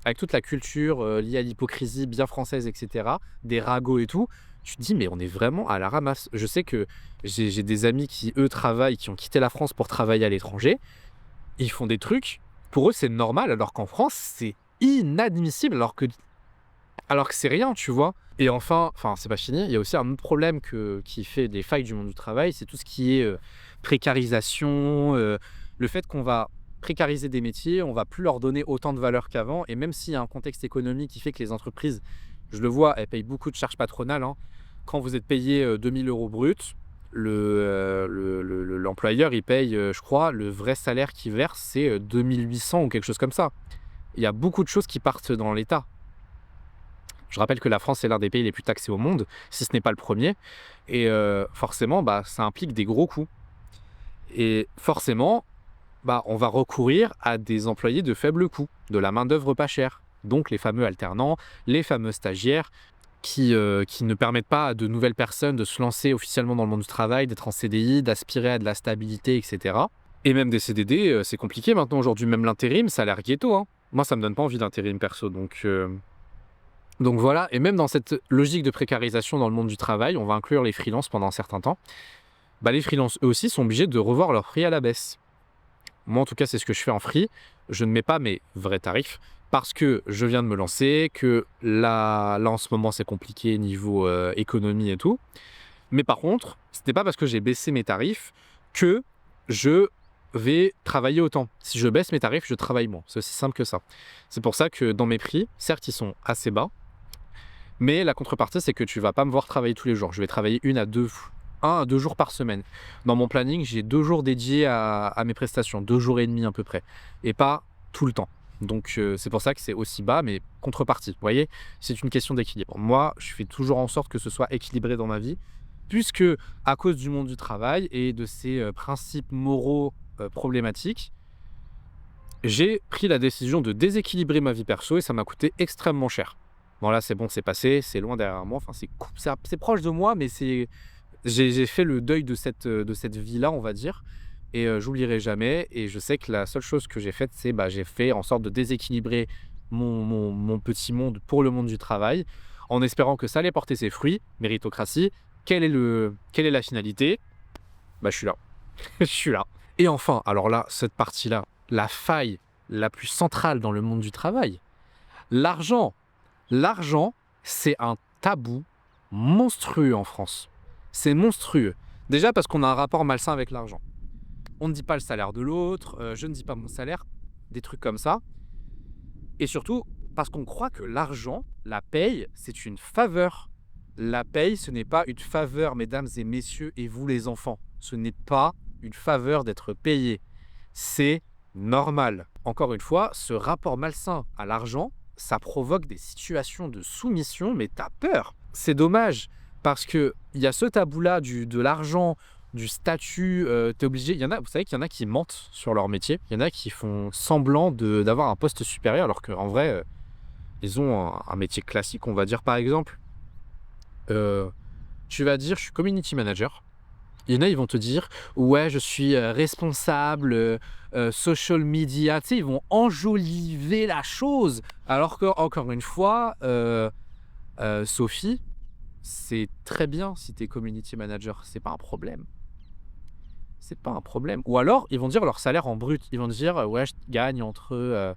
avec toute la culture liée à l'hypocrisie bien française, etc., des ragots et tout, tu te dis, mais on est vraiment à la ramasse. Je sais que j'ai des amis qui, eux, travaillent, qui ont quitté la France pour travailler à l'étranger. Ils font des trucs, pour eux, c'est normal, alors qu'en France, c'est inadmissible, alors que c'est rien, tu vois. Et enfin, c'est pas fini, il y a aussi un autre problème qui fait des failles du monde du travail, c'est tout ce qui est précarisation, Le fait qu'on va précariser des métiers, on va plus leur donner autant de valeur qu'avant et même s'il y a un contexte économique qui fait que les entreprises, je le vois, elles payent beaucoup de charges patronales, hein. Quand vous êtes payé, 2 000 € brut, l'employeur, il paye, je crois, le vrai salaire qu'il verse, c'est, 2 800 ou quelque chose comme ça. Il y a beaucoup de choses qui partent dans l'État. Je rappelle que la France est l'un des pays les plus taxés au monde, si ce n'est pas le premier, et forcément, bah, ça implique des gros coûts et forcément, bah, on va recourir à des employés de faible coût, de la main-d'œuvre pas chère. Donc les fameux alternants, les fameux stagiaires qui ne permettent pas à de nouvelles personnes de se lancer officiellement dans le monde du travail, d'être en CDI, d'aspirer à de la stabilité, et cetera. Et même des CDD, c'est compliqué maintenant aujourd'hui. Même l'intérim, ça a l'air ghetto, hein. Moi, ça me donne pas envie d'intérim perso, donc voilà. Et même dans cette logique de précarisation dans le monde du travail, on va inclure les freelances pendant un certain temps. Bah, les freelances, eux aussi, sont obligés de revoir leur prix à la baisse. Moi, en tout cas, c'est ce que je fais en free. Je ne mets pas mes vrais tarifs parce que je viens de me lancer, que là en ce moment, c'est compliqué niveau économie et tout. Mais par contre, ce n'est pas parce que j'ai baissé mes tarifs que je vais travailler autant. Si je baisse mes tarifs, je travaille moins. C'est aussi simple que ça. C'est pour ça que dans mes prix, certes, ils sont assez bas, mais la contrepartie, c'est que tu vas pas me voir travailler tous les jours. Je vais travailler 1 à 2 jours par semaine. Dans mon planning, j'ai 2 jours dédiés à mes prestations, 2 jours et demi à peu près, et pas tout le temps. Donc c'est pour ça que c'est aussi bas, mais contrepartie. Vous voyez, c'est une question d'équilibre. Moi, je fais toujours en sorte que ce soit équilibré dans ma vie, puisque à cause du monde du travail et de ces principes moraux problématiques, j'ai pris la décision de déséquilibrer ma vie perso et ça m'a coûté extrêmement cher. Bon là, c'est bon, c'est passé, c'est loin derrière moi. Enfin, c'est proche de moi, mais j'ai fait le deuil de cette vie-là, on va dire, et j'oublierai jamais. Et je sais que la seule chose que j'ai faite, c'est j'ai fait en sorte de déséquilibrer mon petit monde pour le monde du travail, en espérant que ça allait porter ses fruits. Méritocratie. Quelle est la finalité? Je suis là. Je suis là. Et enfin, alors là, cette partie-là, la faille la plus centrale dans le monde du travail, l'argent. L'argent, c'est un tabou monstrueux en France. C'est monstrueux. Déjà parce qu'on a un rapport malsain avec l'argent. On ne dit pas le salaire de l'autre, je ne dis pas mon salaire, des trucs comme ça. Et surtout parce qu'on croit que l'argent, la paye, c'est une faveur. La paye, ce n'est pas une faveur, mesdames et messieurs, et vous les enfants. Ce n'est pas une faveur d'être payé. C'est normal. Encore une fois, ce rapport malsain à l'argent, ça provoque des situations de soumission, mais t'as peur. C'est dommage, parce qu'il y a ce tabou-là de l'argent, du statut, t'es obligé. Vous savez qu'il y en a qui mentent sur leur métier, il y en a qui font semblant d'avoir un poste supérieur, alors qu'en vrai, ils ont un métier classique, on va dire par exemple. Tu vas dire, je suis community manager. Il y en a, ils vont te dire, ouais, je suis responsable social media. Tu sais, ils vont enjoliver la chose. Alors que, encore une fois, Sophie, c'est très bien si tu es community manager. C'est pas un problème. C'est pas un problème. Ou alors, ils vont dire leur salaire en brut. Ils vont dire, ouais, je gagne entre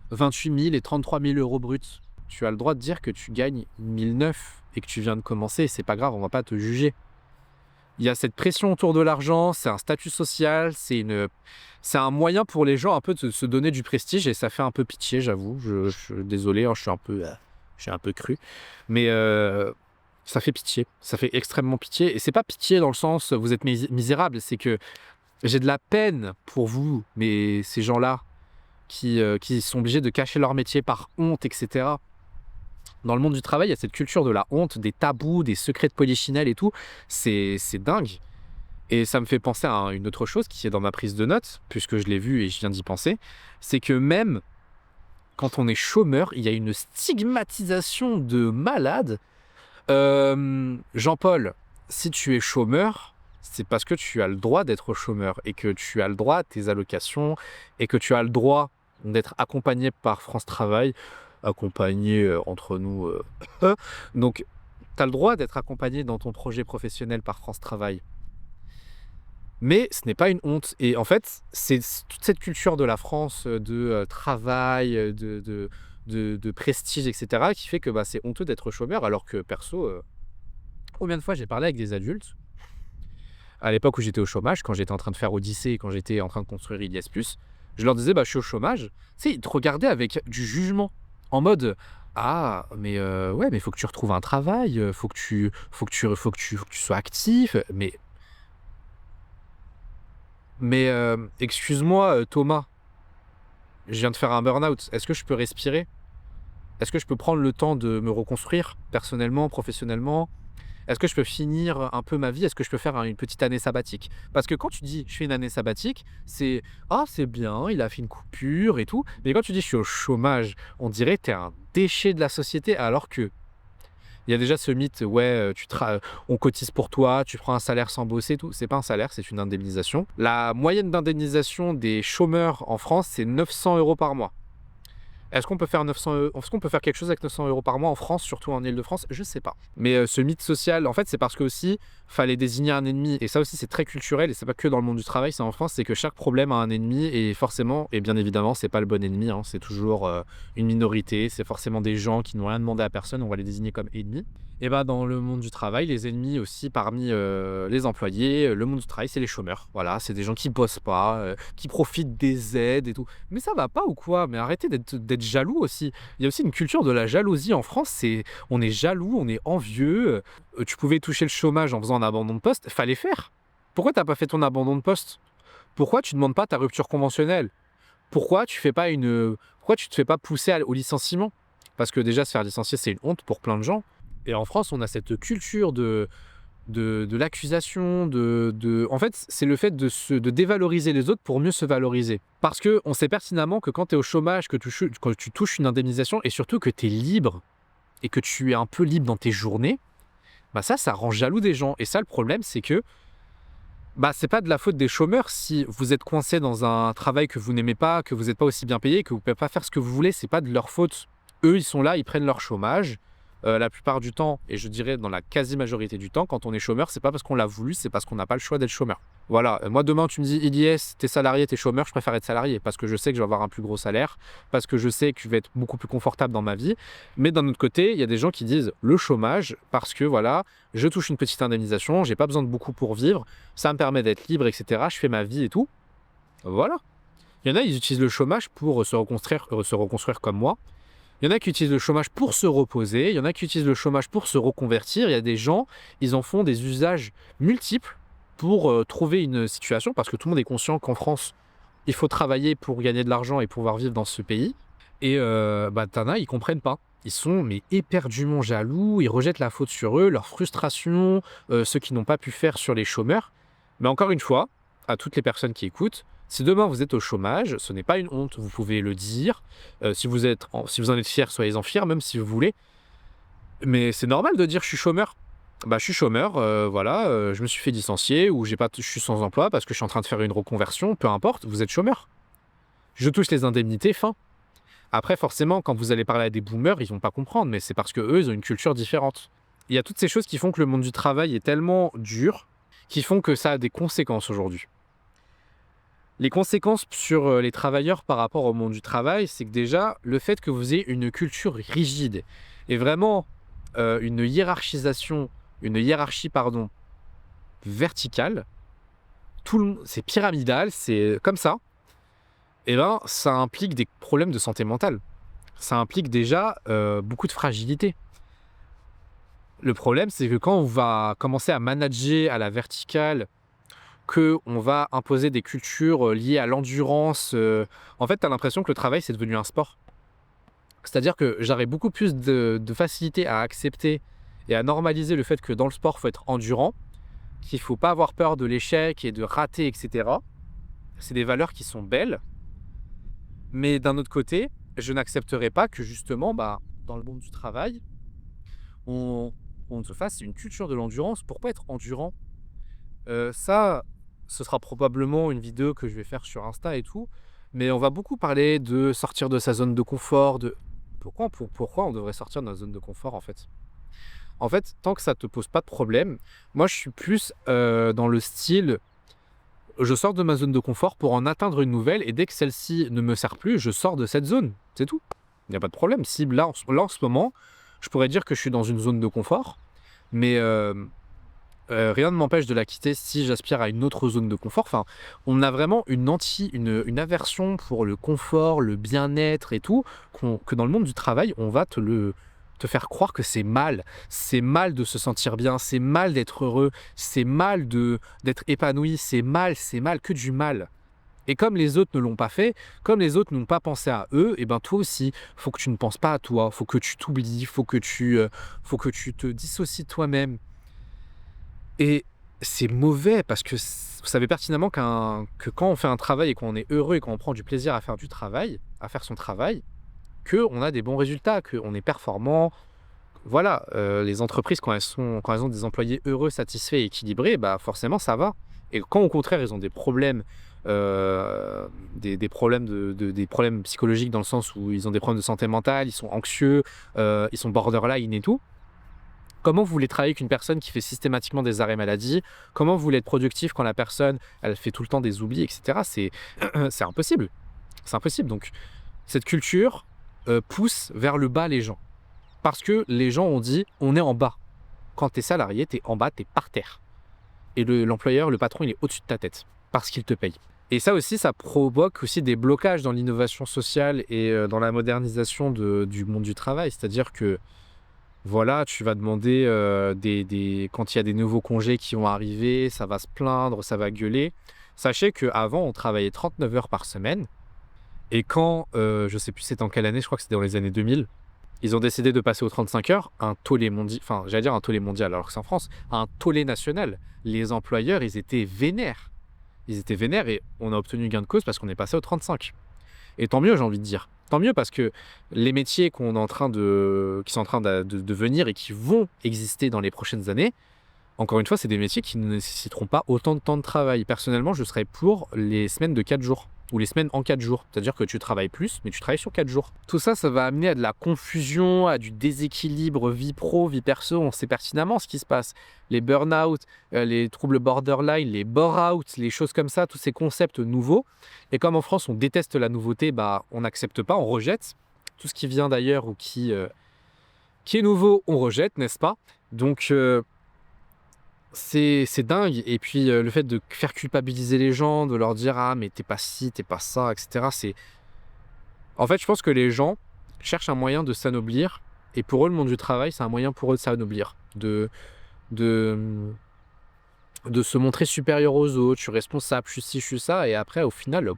28 000 et 33 000 € bruts. Tu as le droit de dire que tu gagnes 1009 et que tu viens de commencer. C'est pas grave, on va pas te juger. Il y a cette pression autour de l'argent, c'est un statut social, c'est un moyen pour les gens un peu de se donner du prestige et ça fait un peu pitié, j'avoue. Je suis désolé, hein, je suis un peu cru, mais ça fait pitié, ça fait extrêmement pitié. Et c'est pas pitié dans le sens vous êtes misérable, c'est que j'ai de la peine pour vous, mais ces gens-là qui sont obligés de cacher leur métier par honte, etc. Dans le monde du travail, il y a cette culture de la honte, des tabous, des secrets de polichinelle et tout. C'est dingue. Et ça me fait penser à une autre chose qui est dans ma prise de notes, puisque je l'ai vu et je viens d'y penser, c'est que même quand on est chômeur, il y a une stigmatisation de malade. Jean-Paul, si tu es chômeur, c'est parce que tu as le droit d'être chômeur et que tu as le droit à tes allocations et que tu as le droit d'être accompagné par France Travail, accompagné entre nous. Donc, tu as le droit d'être accompagné dans ton projet professionnel par France Travail. Mais ce n'est pas une honte. Et en fait, c'est toute cette culture de la France, de travail, de prestige, etc., qui fait que c'est honteux d'être chômeur, alors que perso, combien de fois j'ai parlé avec des adultes À l'époque où j'étais au chômage, quand j'étais en train de faire Odyssée et quand j'étais en train de construire Ilias Plus, je leur disais: «Bah, je suis au chômage». Tu sais, ils te regardaient avec du jugement, en mode: «Ah, mais ouais, mais il faut que tu retrouves un travail, faut que tu sois actif». Mais excuse-moi, Thomas, je viens de faire un burn-out. Est-ce que je peux respirer? Est-ce que je peux prendre le temps de me reconstruire personnellement, professionnellement? Est-ce que je peux finir un peu ma vie? Est-ce que je peux faire une petite année sabbatique? Parce que quand tu dis: «Je fais une année sabbatique», c'est: «Ah, c'est bien, il a fait une coupure et tout». Mais quand tu dis: «Je suis au chômage», on dirait que tu es un déchet de la société alors que il y a déjà ce mythe, ouais, on cotise pour toi, tu prends un salaire sans bosser et tout. C'est pas un salaire, c'est une indemnisation. La moyenne d'indemnisation des chômeurs en France, c'est 900 € par mois. Est-ce qu'on peut faire quelque chose avec 900 € par mois en France, surtout en Île-de-France? Je sais pas. Mais ce mythe social, en fait, c'est parce qu'aussi, fallait désigner un ennemi et ça aussi, c'est très culturel et c'est pas que dans le monde du travail, c'est en France, c'est que chaque problème a un ennemi et forcément et bien évidemment, c'est pas le bon ennemi, hein, c'est toujours, une minorité, c'est forcément des gens qui n'ont rien demandé à personne, on va les désigner comme ennemis. Et bah, dans le monde du travail, les ennemis aussi parmi, les employés, le monde du travail, c'est les chômeurs. Voilà, c'est des gens qui bossent pas, qui profitent des aides et tout. Mais ça va pas ou quoi? Mais arrêtez d'être jaloux aussi. Il y a aussi une culture de la jalousie en France, on est jaloux, on est envieux, tu pouvais toucher le chômage en faisant un abandon de poste, fallait faire. Pourquoi t'as pas fait ton abandon de poste? Pourquoi tu demandes pas ta rupture conventionnelle? Pourquoi tu te fais pas pousser au licenciement? Parce que déjà se faire licencier, c'est une honte pour plein de gens et en France, on a cette culture de l'accusation, en fait, c'est le fait de dévaloriser les autres pour mieux se valoriser. Parce qu'on sait pertinemment que quand tu es au chômage, quand tu touches une indemnisation et surtout que tu es libre et que tu es un peu libre dans tes journées, bah ça rend jaloux des gens. Et ça, le problème, c'est que bah, c'est pas de la faute des chômeurs si vous êtes coincé dans un travail que vous n'aimez pas, que vous n'êtes pas aussi bien payé, que vous pouvez pas faire ce que vous voulez, c'est pas de leur faute. Eux, ils sont là, ils prennent leur chômage. La plupart du temps, et je dirais dans la quasi-majorité du temps, quand on est chômeur, c'est pas parce qu'on l'a voulu, c'est parce qu'on n'a pas le choix d'être chômeur. Voilà, moi demain tu me dis Ilyes, t'es salarié, t'es chômeur, je préfère être salarié parce que je sais que je vais avoir un plus gros salaire, parce que je sais que je vais être beaucoup plus confortable dans ma vie. Mais d'un autre côté, il y a des gens qui disent le chômage parce que voilà, je touche une petite indemnisation, j'ai pas besoin de beaucoup pour vivre, ça me permet d'être libre, etc. Je fais ma vie et tout. Voilà. Il y en a, ils utilisent le chômage pour se reconstruire comme moi. Il y en a qui utilisent le chômage pour se reposer, il y en a qui utilisent le chômage pour se reconvertir. Il y a des gens, ils en font des usages multiples pour trouver une situation, parce que tout le monde est conscient qu'en France, il faut travailler pour gagner de l'argent et pouvoir vivre dans ce pays. Et bah, t'en as, ils comprennent pas. Ils sont mais éperdument jaloux, ils rejettent la faute sur eux, leur frustration, ceux qui n'ont pas pu faire sur les chômeurs. Mais encore une fois, à toutes les personnes qui écoutent, si demain vous êtes au chômage, ce n'est pas une honte, vous pouvez le dire. Si vous en êtes fiers, soyez-en fiers, même si vous voulez. Mais c'est normal de dire je suis chômeur. Bah, je suis chômeur, voilà, je me suis fait licencier ou je suis sans emploi parce que je suis en train de faire une reconversion, peu importe, vous êtes chômeur. Je touche les indemnités, fin. Après, forcément, quand vous allez parler à des boomers, ils vont pas comprendre, mais c'est parce que eux, ils ont une culture différente. Il y a toutes ces choses qui font que le monde du travail est tellement dur, qui font que ça a des conséquences aujourd'hui. Les conséquences sur les travailleurs par rapport au monde du travail, c'est que déjà, le fait que vous ayez une culture rigide et vraiment une hiérarchie, pardon, verticale, c'est pyramidal, c'est comme ça, et ben, ça implique des problèmes de santé mentale. Ça implique déjà beaucoup de fragilité. Le problème, c'est que quand on va commencer à manager à la verticale, qu'on va imposer des cultures liées à l'endurance, en fait, tu as l'impression que le travail, c'est devenu un sport. C'est-à-dire que j'aurais beaucoup plus de facilité à accepter et à normaliser le fait que dans le sport, il faut être endurant, qu'il ne faut pas avoir peur de l'échec et de rater, etc. C'est des valeurs qui sont belles. Mais d'un autre côté, je n'accepterai pas que justement, bah, dans le monde du travail, on, on se fasse une culture de l'endurance pour pas être endurant. Ça, ce sera probablement une vidéo que je vais faire sur Insta et tout, mais on va beaucoup parler de sortir de sa zone de confort, de pourquoi on devrait sortir de notre zone de confort en fait? En fait, tant que ça te pose pas de problème, moi je suis plus dans le style, je sors de ma zone de confort pour en atteindre une nouvelle et dès que celle-ci ne me sert plus, je sors de cette zone, c'est tout. Il n'y a pas de problème. Si là en ce moment, je pourrais dire que je suis dans une zone de confort, mais rien ne m'empêche de la quitter si j'aspire à une autre zone de confort. Enfin, on a vraiment une aversion pour le confort, le bien-être et tout, que dans le monde du travail, on va te faire croire que c'est mal. C'est mal de se sentir bien, c'est mal d'être heureux, c'est mal d'être épanoui, c'est mal, que du mal. Et comme les autres ne l'ont pas fait, comme les autres n'ont pas pensé à eux, et ben toi aussi, faut que tu ne penses pas à toi, faut que tu t'oublies, faut que tu te dissocies de toi-même. Et c'est mauvais parce que vous savez pertinemment que quand on fait un travail et qu'on est heureux et qu'on prend du plaisir à faire du travail, à faire son travail, qu'on a des bons résultats, qu'on est performant. Voilà, les entreprises quand elles ont des employés heureux, satisfaits et équilibrés, bah, forcément ça va. Et quand au contraire ils ont des problèmes, des problèmes des problèmes psychologiques dans le sens où ils ont des problèmes de santé mentale, ils sont anxieux, ils sont borderline et tout. Comment vous voulez travailler avec une personne qui fait systématiquement des arrêts maladie? Comment vous voulez être productif quand la personne, elle fait tout le temps des oublis et cetera? C'est impossible. C'est impossible. Donc cette culture, pousse vers le bas les gens. Parce que les gens ont dit: «On est en bas». Quand tu es salarié, tu es en bas, tu es par terre et l'employeur, le patron, il est au-dessus de ta tête parce qu'il te paye. Et ça aussi, ça provoque aussi des blocages dans l'innovation sociale et dans la modernisation du monde du travail. C'est-à-dire que, voilà, tu vas demander, quand il y a des nouveaux congés qui vont arriver, ça va se plaindre, ça va gueuler. Sachez qu'avant, on travaillait 39 heures par semaine et quand, je sais plus c'était en quelle année, je crois que c'était dans les années 2000, ils ont décidé de passer aux 35 heures, un tollé mondial, enfin, j'allais dire un tollé mondial alors que c'est en France, un tollé national. Les employeurs, ils étaient vénères. Ils étaient vénères et on a obtenu gain de cause parce qu'on est passé aux 35. Et tant mieux, j'ai envie de dire. Tant mieux parce que les métiers qui sont en train de venir et qui vont exister dans les prochaines années, encore une fois, c'est des métiers qui ne nécessiteront pas autant de temps de travail. Personnellement, je serais pour les semaines de 4 jours ou les semaines en 4 jours. C'est-à-dire que tu travailles plus, mais tu travailles sur 4 jours. Tout ça, ça va amener à de la confusion, à du déséquilibre vie pro, vie perso. On sait pertinemment ce qui se passe. Les burn-out, les troubles borderline, les bore-out, les choses comme ça, tous ces concepts nouveaux. Et comme en France, on déteste la nouveauté, bah, on n'accepte pas, on rejette. Tout ce qui vient d'ailleurs ou qui est nouveau, on rejette, n'est-ce pas? Donc, c'est dingue. Et puis le fait de faire culpabiliser les gens, de leur dire: «Ah mais t'es pas ci, t'es pas ça» et cetera, en fait, je pense que les gens cherchent un moyen de s'anoblir et pour eux, le monde du travail, c'est un moyen pour eux de s'anoblir, de, de se montrer supérieur aux autres. «Je suis responsable, je suis ci, je suis ça» et après au final,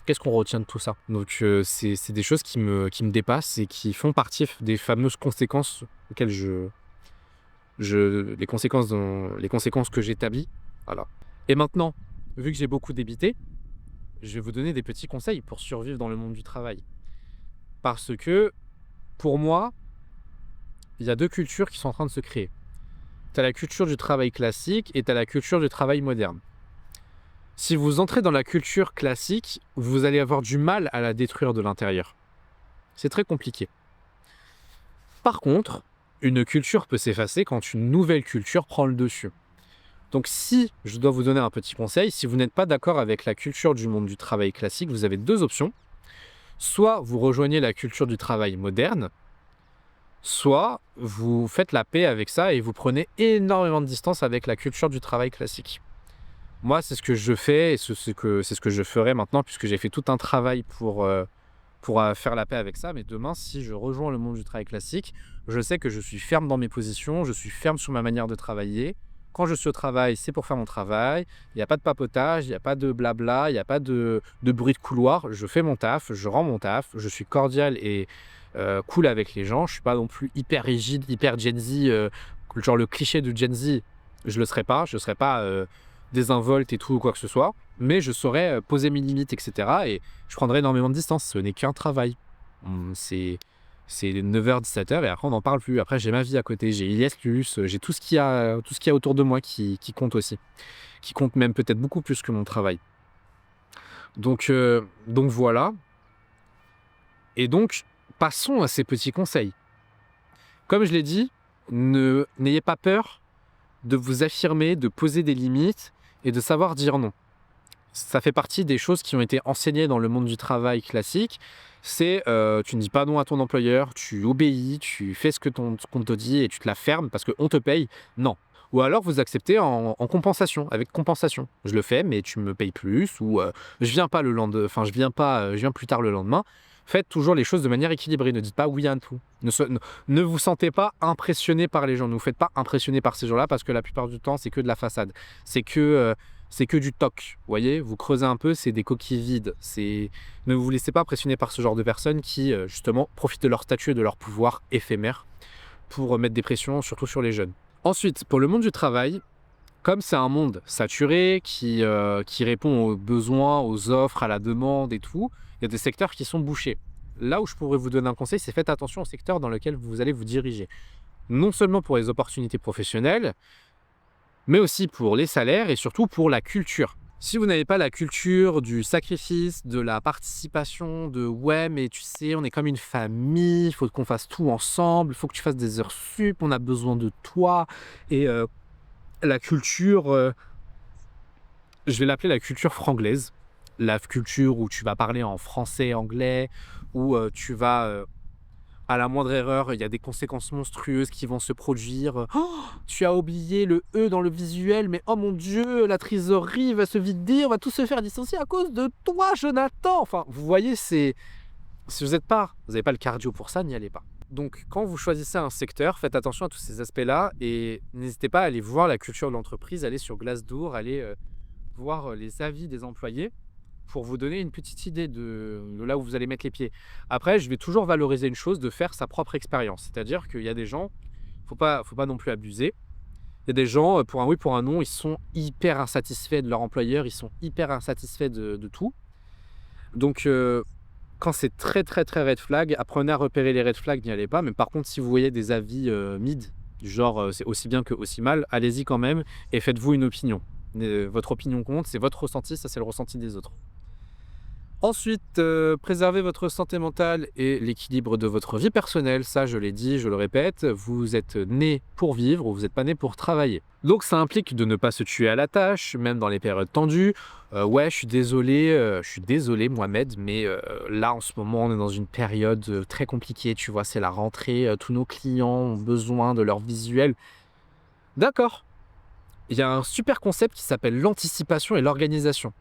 qu'est-ce qu'on retient de tout ça? Donc c'est des choses qui me dépassent et qui font partie des fameuses conséquences auxquelles les conséquences que j'établis, voilà. Et maintenant, vu que j'ai beaucoup débité, je vais vous donner des petits conseils pour survivre dans le monde du travail. Parce que, pour moi, il y a 2 cultures qui sont en train de se créer. Tu as la culture du travail classique et tu as la culture du travail moderne. Si vous entrez dans la culture classique, vous allez avoir du mal à la détruire de l'intérieur. C'est très compliqué. Par contre, une culture peut s'effacer quand une nouvelle culture prend le dessus. Donc si je dois vous donner un petit conseil, si vous n'êtes pas d'accord avec la culture du monde du travail classique, vous avez 2 options. Soit vous rejoignez la culture du travail moderne, soit vous faites la paix avec ça et vous prenez énormément de distance avec la culture du travail classique. Moi, c'est ce que je fais et c'est ce que je ferai maintenant puisque j'ai fait tout un travail pour faire la paix avec ça. Mais demain, si je rejoins le monde du travail classique, je sais que je suis ferme dans mes positions, je suis ferme sur ma manière de travailler. Quand je suis au travail, c'est pour faire mon travail. Il n'y a pas de papotage, il n'y a pas de blabla, il n'y a pas de bruit de couloir. Je fais mon taf, je rends mon taf, je suis cordial et cool avec les gens. Je ne suis pas non plus hyper rigide, hyper Gen Z, genre le cliché de Gen Z. Je ne le serai pas. Je ne serai pas désinvolte et tout ou quoi que ce soit. Mais je saurais poser mes limites, etc. Et je prendrai énormément de distance. Ce n'est qu'un travail. C'est 9h, 17h et après on n'en parle plus. Après j'ai ma vie à côté, j'ai Ilias Plus, j'ai tout ce qu'il y a autour de moi qui compte aussi. Qui compte même peut-être beaucoup plus que mon travail. Donc voilà. Et donc, passons à ces petits conseils. Comme je l'ai dit, n'ayez pas peur de vous affirmer, de poser des limites et de savoir dire non. Ça fait partie des choses qui ont été enseignées dans le monde du travail classique. C'est tu ne dis pas non à ton employeur, tu obéis, tu fais ce qu'on te dit et tu te la fermes parce qu'on te paye. Non, Ou alors vous acceptez en compensation, avec compensation. Je le fais, mais tu me payes plus, ou je viens pas le lendemain, enfin je viens plus tard le lendemain. Faites toujours les choses de manière équilibrée. Ne dites pas oui à tout. Ne vous sentez pas impressionné par les gens. Ne vous faites pas impressionner par ces gens-là parce que la plupart du temps, c'est que de la façade. C'est que du toc. Vous voyez, vous creusez un peu, c'est des coquilles vides. Ne vous laissez pas impressionner par ce genre de personnes qui, justement, profitent de leur statut et de leur pouvoir éphémère pour mettre des pressions, surtout sur les jeunes. Ensuite, pour le monde du travail, comme c'est un monde saturé qui répond aux besoins, aux offres, à la demande et tout, il y a des secteurs qui sont bouchés. Là où je pourrais vous donner un conseil, c'est faites attention au secteur dans lequel vous allez vous diriger. Non seulement pour les opportunités professionnelles, mais aussi pour les salaires et surtout pour la culture. Si vous n'avez pas la culture du sacrifice, de la participation, de ouais, mais tu sais, on est comme une famille, il faut qu'on fasse tout ensemble, il faut que tu fasses des heures sup, on a besoin de toi. Et la culture, je vais l'appeler la culture franglaise. La culture où tu vas parler en français, anglais, où tu vas à la moindre erreur, il y a des conséquences monstrueuses qui vont se produire. Oh, tu as oublié le E dans le visuel, mais oh mon Dieu, la trésorerie va se vider, on va tous se faire licencier à cause de toi, Jonathan. Enfin, vous voyez, si vous n'avez pas le cardio pour ça, n'y allez pas. Donc, quand vous choisissez un secteur, faites attention à tous ces aspects-là et n'hésitez pas à aller voir la culture de l'entreprise, aller sur Glassdoor, aller voir les avis des employés pour vous donner une petite idée de là où vous allez mettre les pieds. Après, je vais toujours valoriser une chose, de faire sa propre expérience. C'est-à-dire qu'il y a des gens, faut pas non plus abuser. Il y a des gens, pour un oui, pour un non, ils sont hyper insatisfaits de leur employeur, ils sont hyper insatisfaits de tout. Donc, quand c'est très, très, très red flag, apprenez à repérer les red flags, n'y allez pas. Mais par contre, si vous voyez des avis mid, du genre c'est aussi bien que aussi mal, allez-y quand même et faites-vous une opinion. Votre opinion compte, c'est votre ressenti, ça c'est le ressenti des autres. Ensuite, préservez votre santé mentale et l'équilibre de votre vie personnelle. Ça, je l'ai dit, je le répète, vous êtes né pour vivre ou vous n'êtes pas né pour travailler. Donc ça implique de ne pas se tuer à la tâche, même dans les périodes tendues. Ouais, je suis désolé Mohamed, mais là en ce moment on est dans une période très compliquée, tu vois, c'est la rentrée, tous nos clients ont besoin de leur visuel. D'accord. Il y a un super concept qui s'appelle l'anticipation et l'organisation.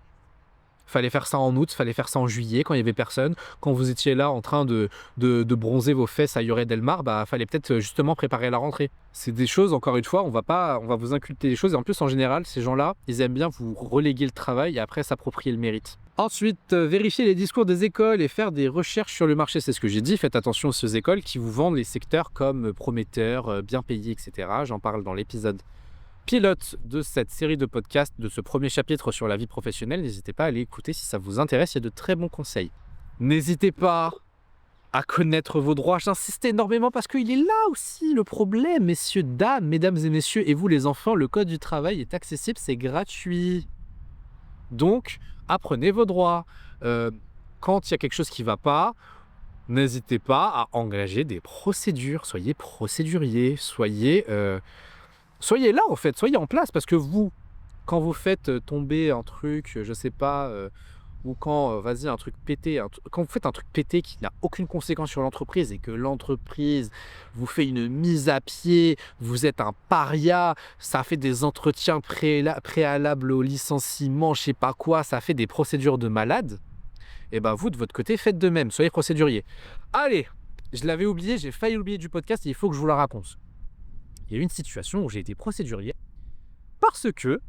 Fallait faire ça en août, fallait faire ça en juillet quand il y avait personne. Quand vous étiez là en train de bronzer vos fesses à Lloret Delmar, bah fallait peut-être justement préparer la rentrée. C'est des choses, encore une fois, on va vous inculter des choses. Et en plus, en général, ces gens-là, ils aiment bien vous reléguer le travail et après s'approprier le mérite. Ensuite, vérifier les discours des écoles et faire des recherches sur le marché. C'est ce que j'ai dit. Faites attention aux ces écoles qui vous vendent les secteurs comme prometteurs, bien payés, etc. J'en parle dans l'épisode pilote de cette série de podcasts, de ce premier chapitre sur la vie professionnelle. N'hésitez pas à aller écouter si ça vous intéresse, il y a de très bons conseils. N'hésitez pas à connaître vos droits, j'insiste énormément parce qu'il est là aussi le problème, mesdames et messieurs, et vous les enfants, le code du travail est accessible, c'est gratuit. Donc, apprenez vos droits. Quand il y a quelque chose qui ne va pas, n'hésitez pas à engager des procédures, soyez procédurier, soyez là en fait, soyez en place parce que vous, quand vous faites tomber un truc, je sais pas, ou quand, un truc pété, quand vous faites un truc pété qui n'a aucune conséquence sur l'entreprise et que l'entreprise vous fait une mise à pied, vous êtes un paria, ça fait des entretiens préalables au licenciement, je sais pas quoi, ça fait des procédures de malade, et ben vous de votre côté faites de même, soyez procédurier. Allez, je l'avais oublié, j'ai failli oublier du podcast et il faut que je vous la raconte. Il y a eu une situation où j'ai été procédurier parce que,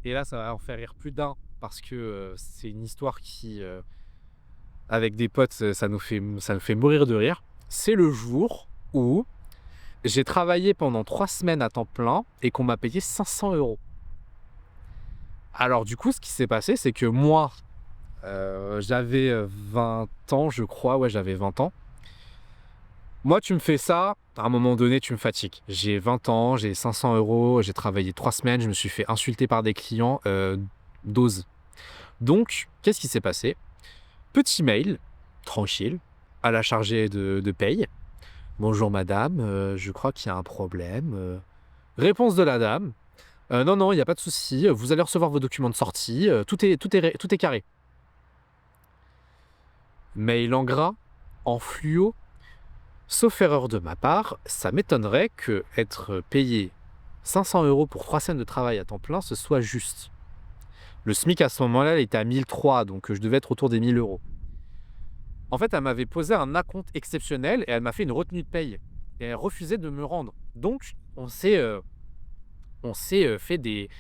et là ça va en faire rire plus d'un, parce que c'est une histoire qui, avec des potes, ça nous fait mourir de rire. C'est le jour où j'ai travaillé pendant 3 semaines à temps plein et qu'on m'a payé 500 €. Alors du coup, ce qui s'est passé, c'est que moi, j'avais 20 ans, je crois, ouais, j'avais 20 ans. Moi, tu me fais ça, à un moment donné, tu me fatigues. J'ai 20 ans, j'ai 500 €, j'ai travaillé 3 semaines, je me suis fait insulter par des clients, dose. Donc, qu'est-ce qui s'est passé? Petit mail, tranquille, à la chargée de paye. Bonjour madame, je crois qu'il y a un problème. Réponse de la dame. Non, il n'y a pas de souci, vous allez recevoir vos documents de sortie, tout est carré. Mail en gras, en fluo. Sauf erreur de ma part, ça m'étonnerait que être payé 500 € pour 3 semaines de travail à temps plein, ce soit juste. Le SMIC à ce moment-là, il était à 1 300, donc je devais être autour des 1 000 €. En fait, elle m'avait posé un acompte exceptionnel et elle m'a fait une retenue de paye. Et elle refusait de me rendre. Donc, on s'est fait des.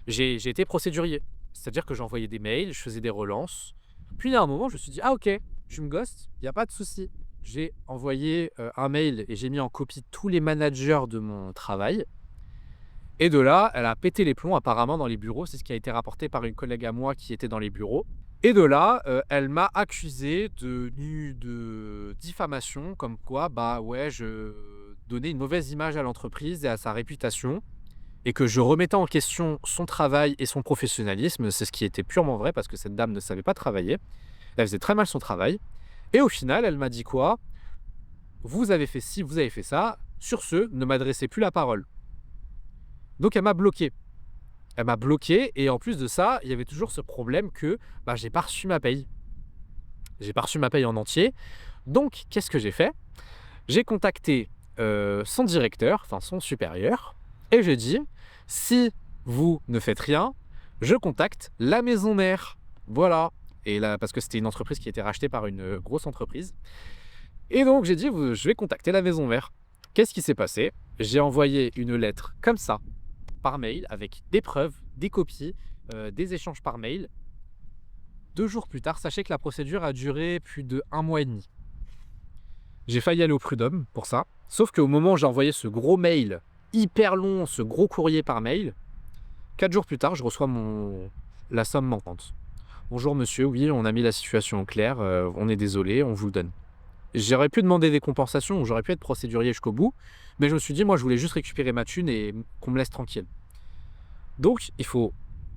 J'ai été procédurier. C'est-à-dire que j'envoyais des mails, je faisais des relances. Puis, à un moment, je me suis dit, ah ok, tu me ghostes, il n'y a pas de souci. J'ai envoyé un mail et j'ai mis en copie tous les managers de mon travail. Et de là, elle a pété les plombs apparemment dans les bureaux. C'est ce qui a été rapporté par une collègue à moi qui était dans les bureaux. Et de là, elle m'a accusé de diffamation, comme quoi, bah ouais, je donnais une mauvaise image à l'entreprise et à sa réputation, et que je remettais en question son travail et son professionnalisme. C'est ce qui était purement vrai, parce que cette dame ne savait pas travailler. Elle faisait très mal son travail. Et au final, elle m'a dit quoi? Vous avez fait ci, vous avez fait ça. Sur ce, ne m'adressez plus la parole. Donc elle m'a bloqué. Elle m'a bloqué, et en plus de ça, il y avait toujours ce problème que j'ai pas reçu ma paye. J'ai pas reçu ma paye en entier. Donc, qu'est-ce que j'ai fait? J'ai contacté son directeur, enfin son supérieur, et j'ai dit, si vous ne faites rien, je contacte la maison mère. Voilà. Et là, parce que c'était une entreprise qui a été rachetée par une grosse entreprise. Et donc, j'ai dit, je vais contacter la maison mère. Qu'est-ce qui s'est passé? J'ai envoyé une lettre comme ça, par mail, avec des preuves, des copies, des échanges par mail. 2 jours plus tard, sachez que la procédure a duré plus de 1 mois et demi. J'ai failli aller au prud'homme pour ça. Sauf qu'au moment où j'ai envoyé ce gros mail, hyper long, ce gros courrier par mail, 4 jours plus tard, je reçois la somme manquante. Bonjour monsieur, oui, on a mis la situation au clair, on est désolé, on vous le donne. J'aurais pu demander des compensations, j'aurais pu être procédurier jusqu'au bout, mais je me suis dit, moi je voulais juste récupérer ma thune et qu'on me laisse tranquille. Donc, il ne faut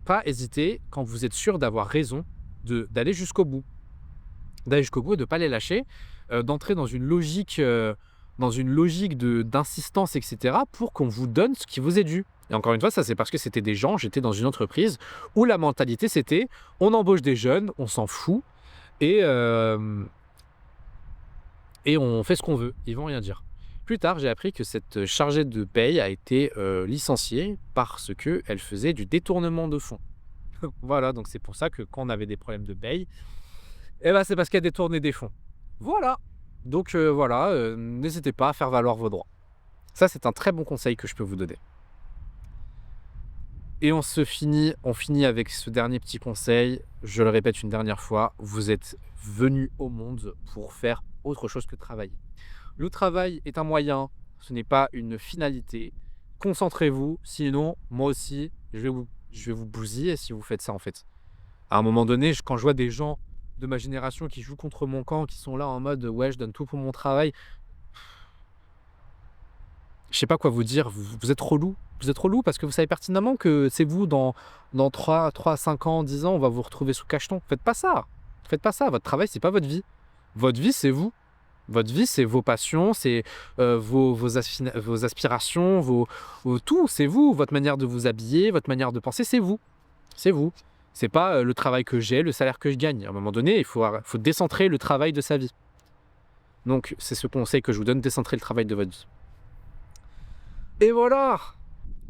pas hésiter, quand vous êtes sûr d'avoir raison, d'aller jusqu'au bout. D'aller jusqu'au bout et de ne pas les lâcher, d'entrer dans une logique, d'insistance, etc., pour qu'on vous donne ce qui vous est dû. Et encore une fois, ça c'est parce que c'était des gens, j'étais dans une entreprise où la mentalité c'était, on embauche des jeunes, on s'en fout, et on fait ce qu'on veut, ils vont rien dire. Plus tard, j'ai appris que cette chargée de paye a été licenciée parce qu'elle faisait du détournement de fonds. Voilà, donc c'est pour ça que quand on avait des problèmes de paye, c'est parce qu'elle détournait des fonds. Voilà. Donc voilà, n'hésitez pas à faire valoir vos droits. Ça, c'est un très bon conseil que je peux vous donner. Et on finit avec ce dernier petit conseil. Je le répète une dernière fois, vous êtes venu au monde pour faire autre chose que travailler. Le travail est un moyen, ce n'est pas une finalité. Concentrez-vous, sinon, moi aussi, je vais vous bousiller si vous faites ça en fait. À un moment donné, quand je vois des gens de ma génération qui jouent contre mon camp, qui sont là en mode ouais, je donne tout pour mon travail, je sais pas quoi vous dire, vous êtes relou. Vous êtes relou parce que vous savez pertinemment que c'est vous dans 3, 5 ans, 10 ans, on va vous retrouver sous cacheton. Faites pas ça. Faites pas ça. Votre travail, c'est pas votre vie. Votre vie, c'est vous. Votre vie, c'est vos passions, c'est vos aspirations, tout, c'est vous. Votre manière de vous habiller, votre manière de penser, c'est vous. C'est vous. C'est pas le travail que j'ai, le salaire que je gagne. À un moment donné, il faut décentrer le travail de sa vie. Donc, c'est ce conseil que je vous donne, décentrer le travail de votre vie. Et voilà,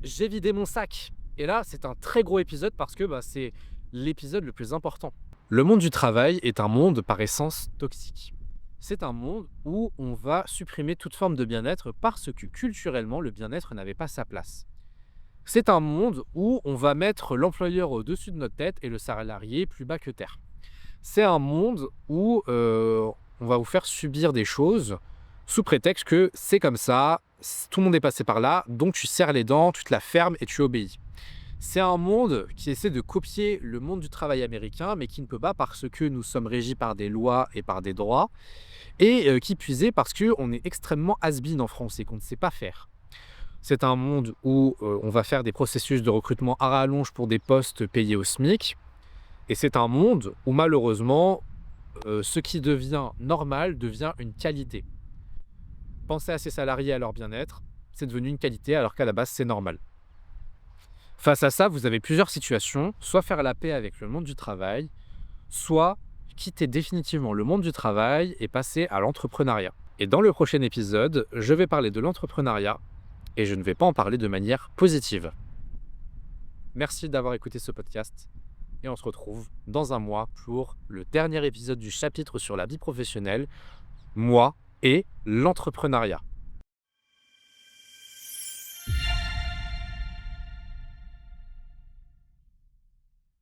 j'ai vidé mon sac. Et là, c'est un très gros épisode parce que c'est l'épisode le plus important. Le monde du travail est un monde par essence toxique. C'est un monde où on va supprimer toute forme de bien-être parce que culturellement, le bien-être n'avait pas sa place. C'est un monde où on va mettre l'employeur au-dessus de notre tête et le salarié plus bas que terre. C'est un monde où on va vous faire subir des choses sous prétexte que c'est comme ça, tout le monde est passé par là, donc tu serres les dents, tu te la fermes et tu obéis. C'est un monde qui essaie de copier le monde du travail américain, mais qui ne peut pas parce que nous sommes régis par des lois et par des droits, et qui plus est parce qu'on est extrêmement has-been en France et qu'on ne sait pas faire. C'est un monde où on va faire des processus de recrutement à rallonge pour des postes payés au SMIC, et c'est un monde où malheureusement, ce qui devient normal devient une qualité. Penser à ses salariés, à leur bien-être, c'est devenu une qualité alors qu'à la base c'est normal. Face à ça, vous avez plusieurs situations, soit faire la paix avec le monde du travail, soit quitter définitivement le monde du travail et passer à l'entrepreneuriat. Et dans le prochain épisode, je vais parler de l'entrepreneuriat et je ne vais pas en parler de manière positive. Merci d'avoir écouté ce podcast et on se retrouve dans un mois pour le dernier épisode du chapitre sur la vie professionnelle, moi et l'entrepreneuriat.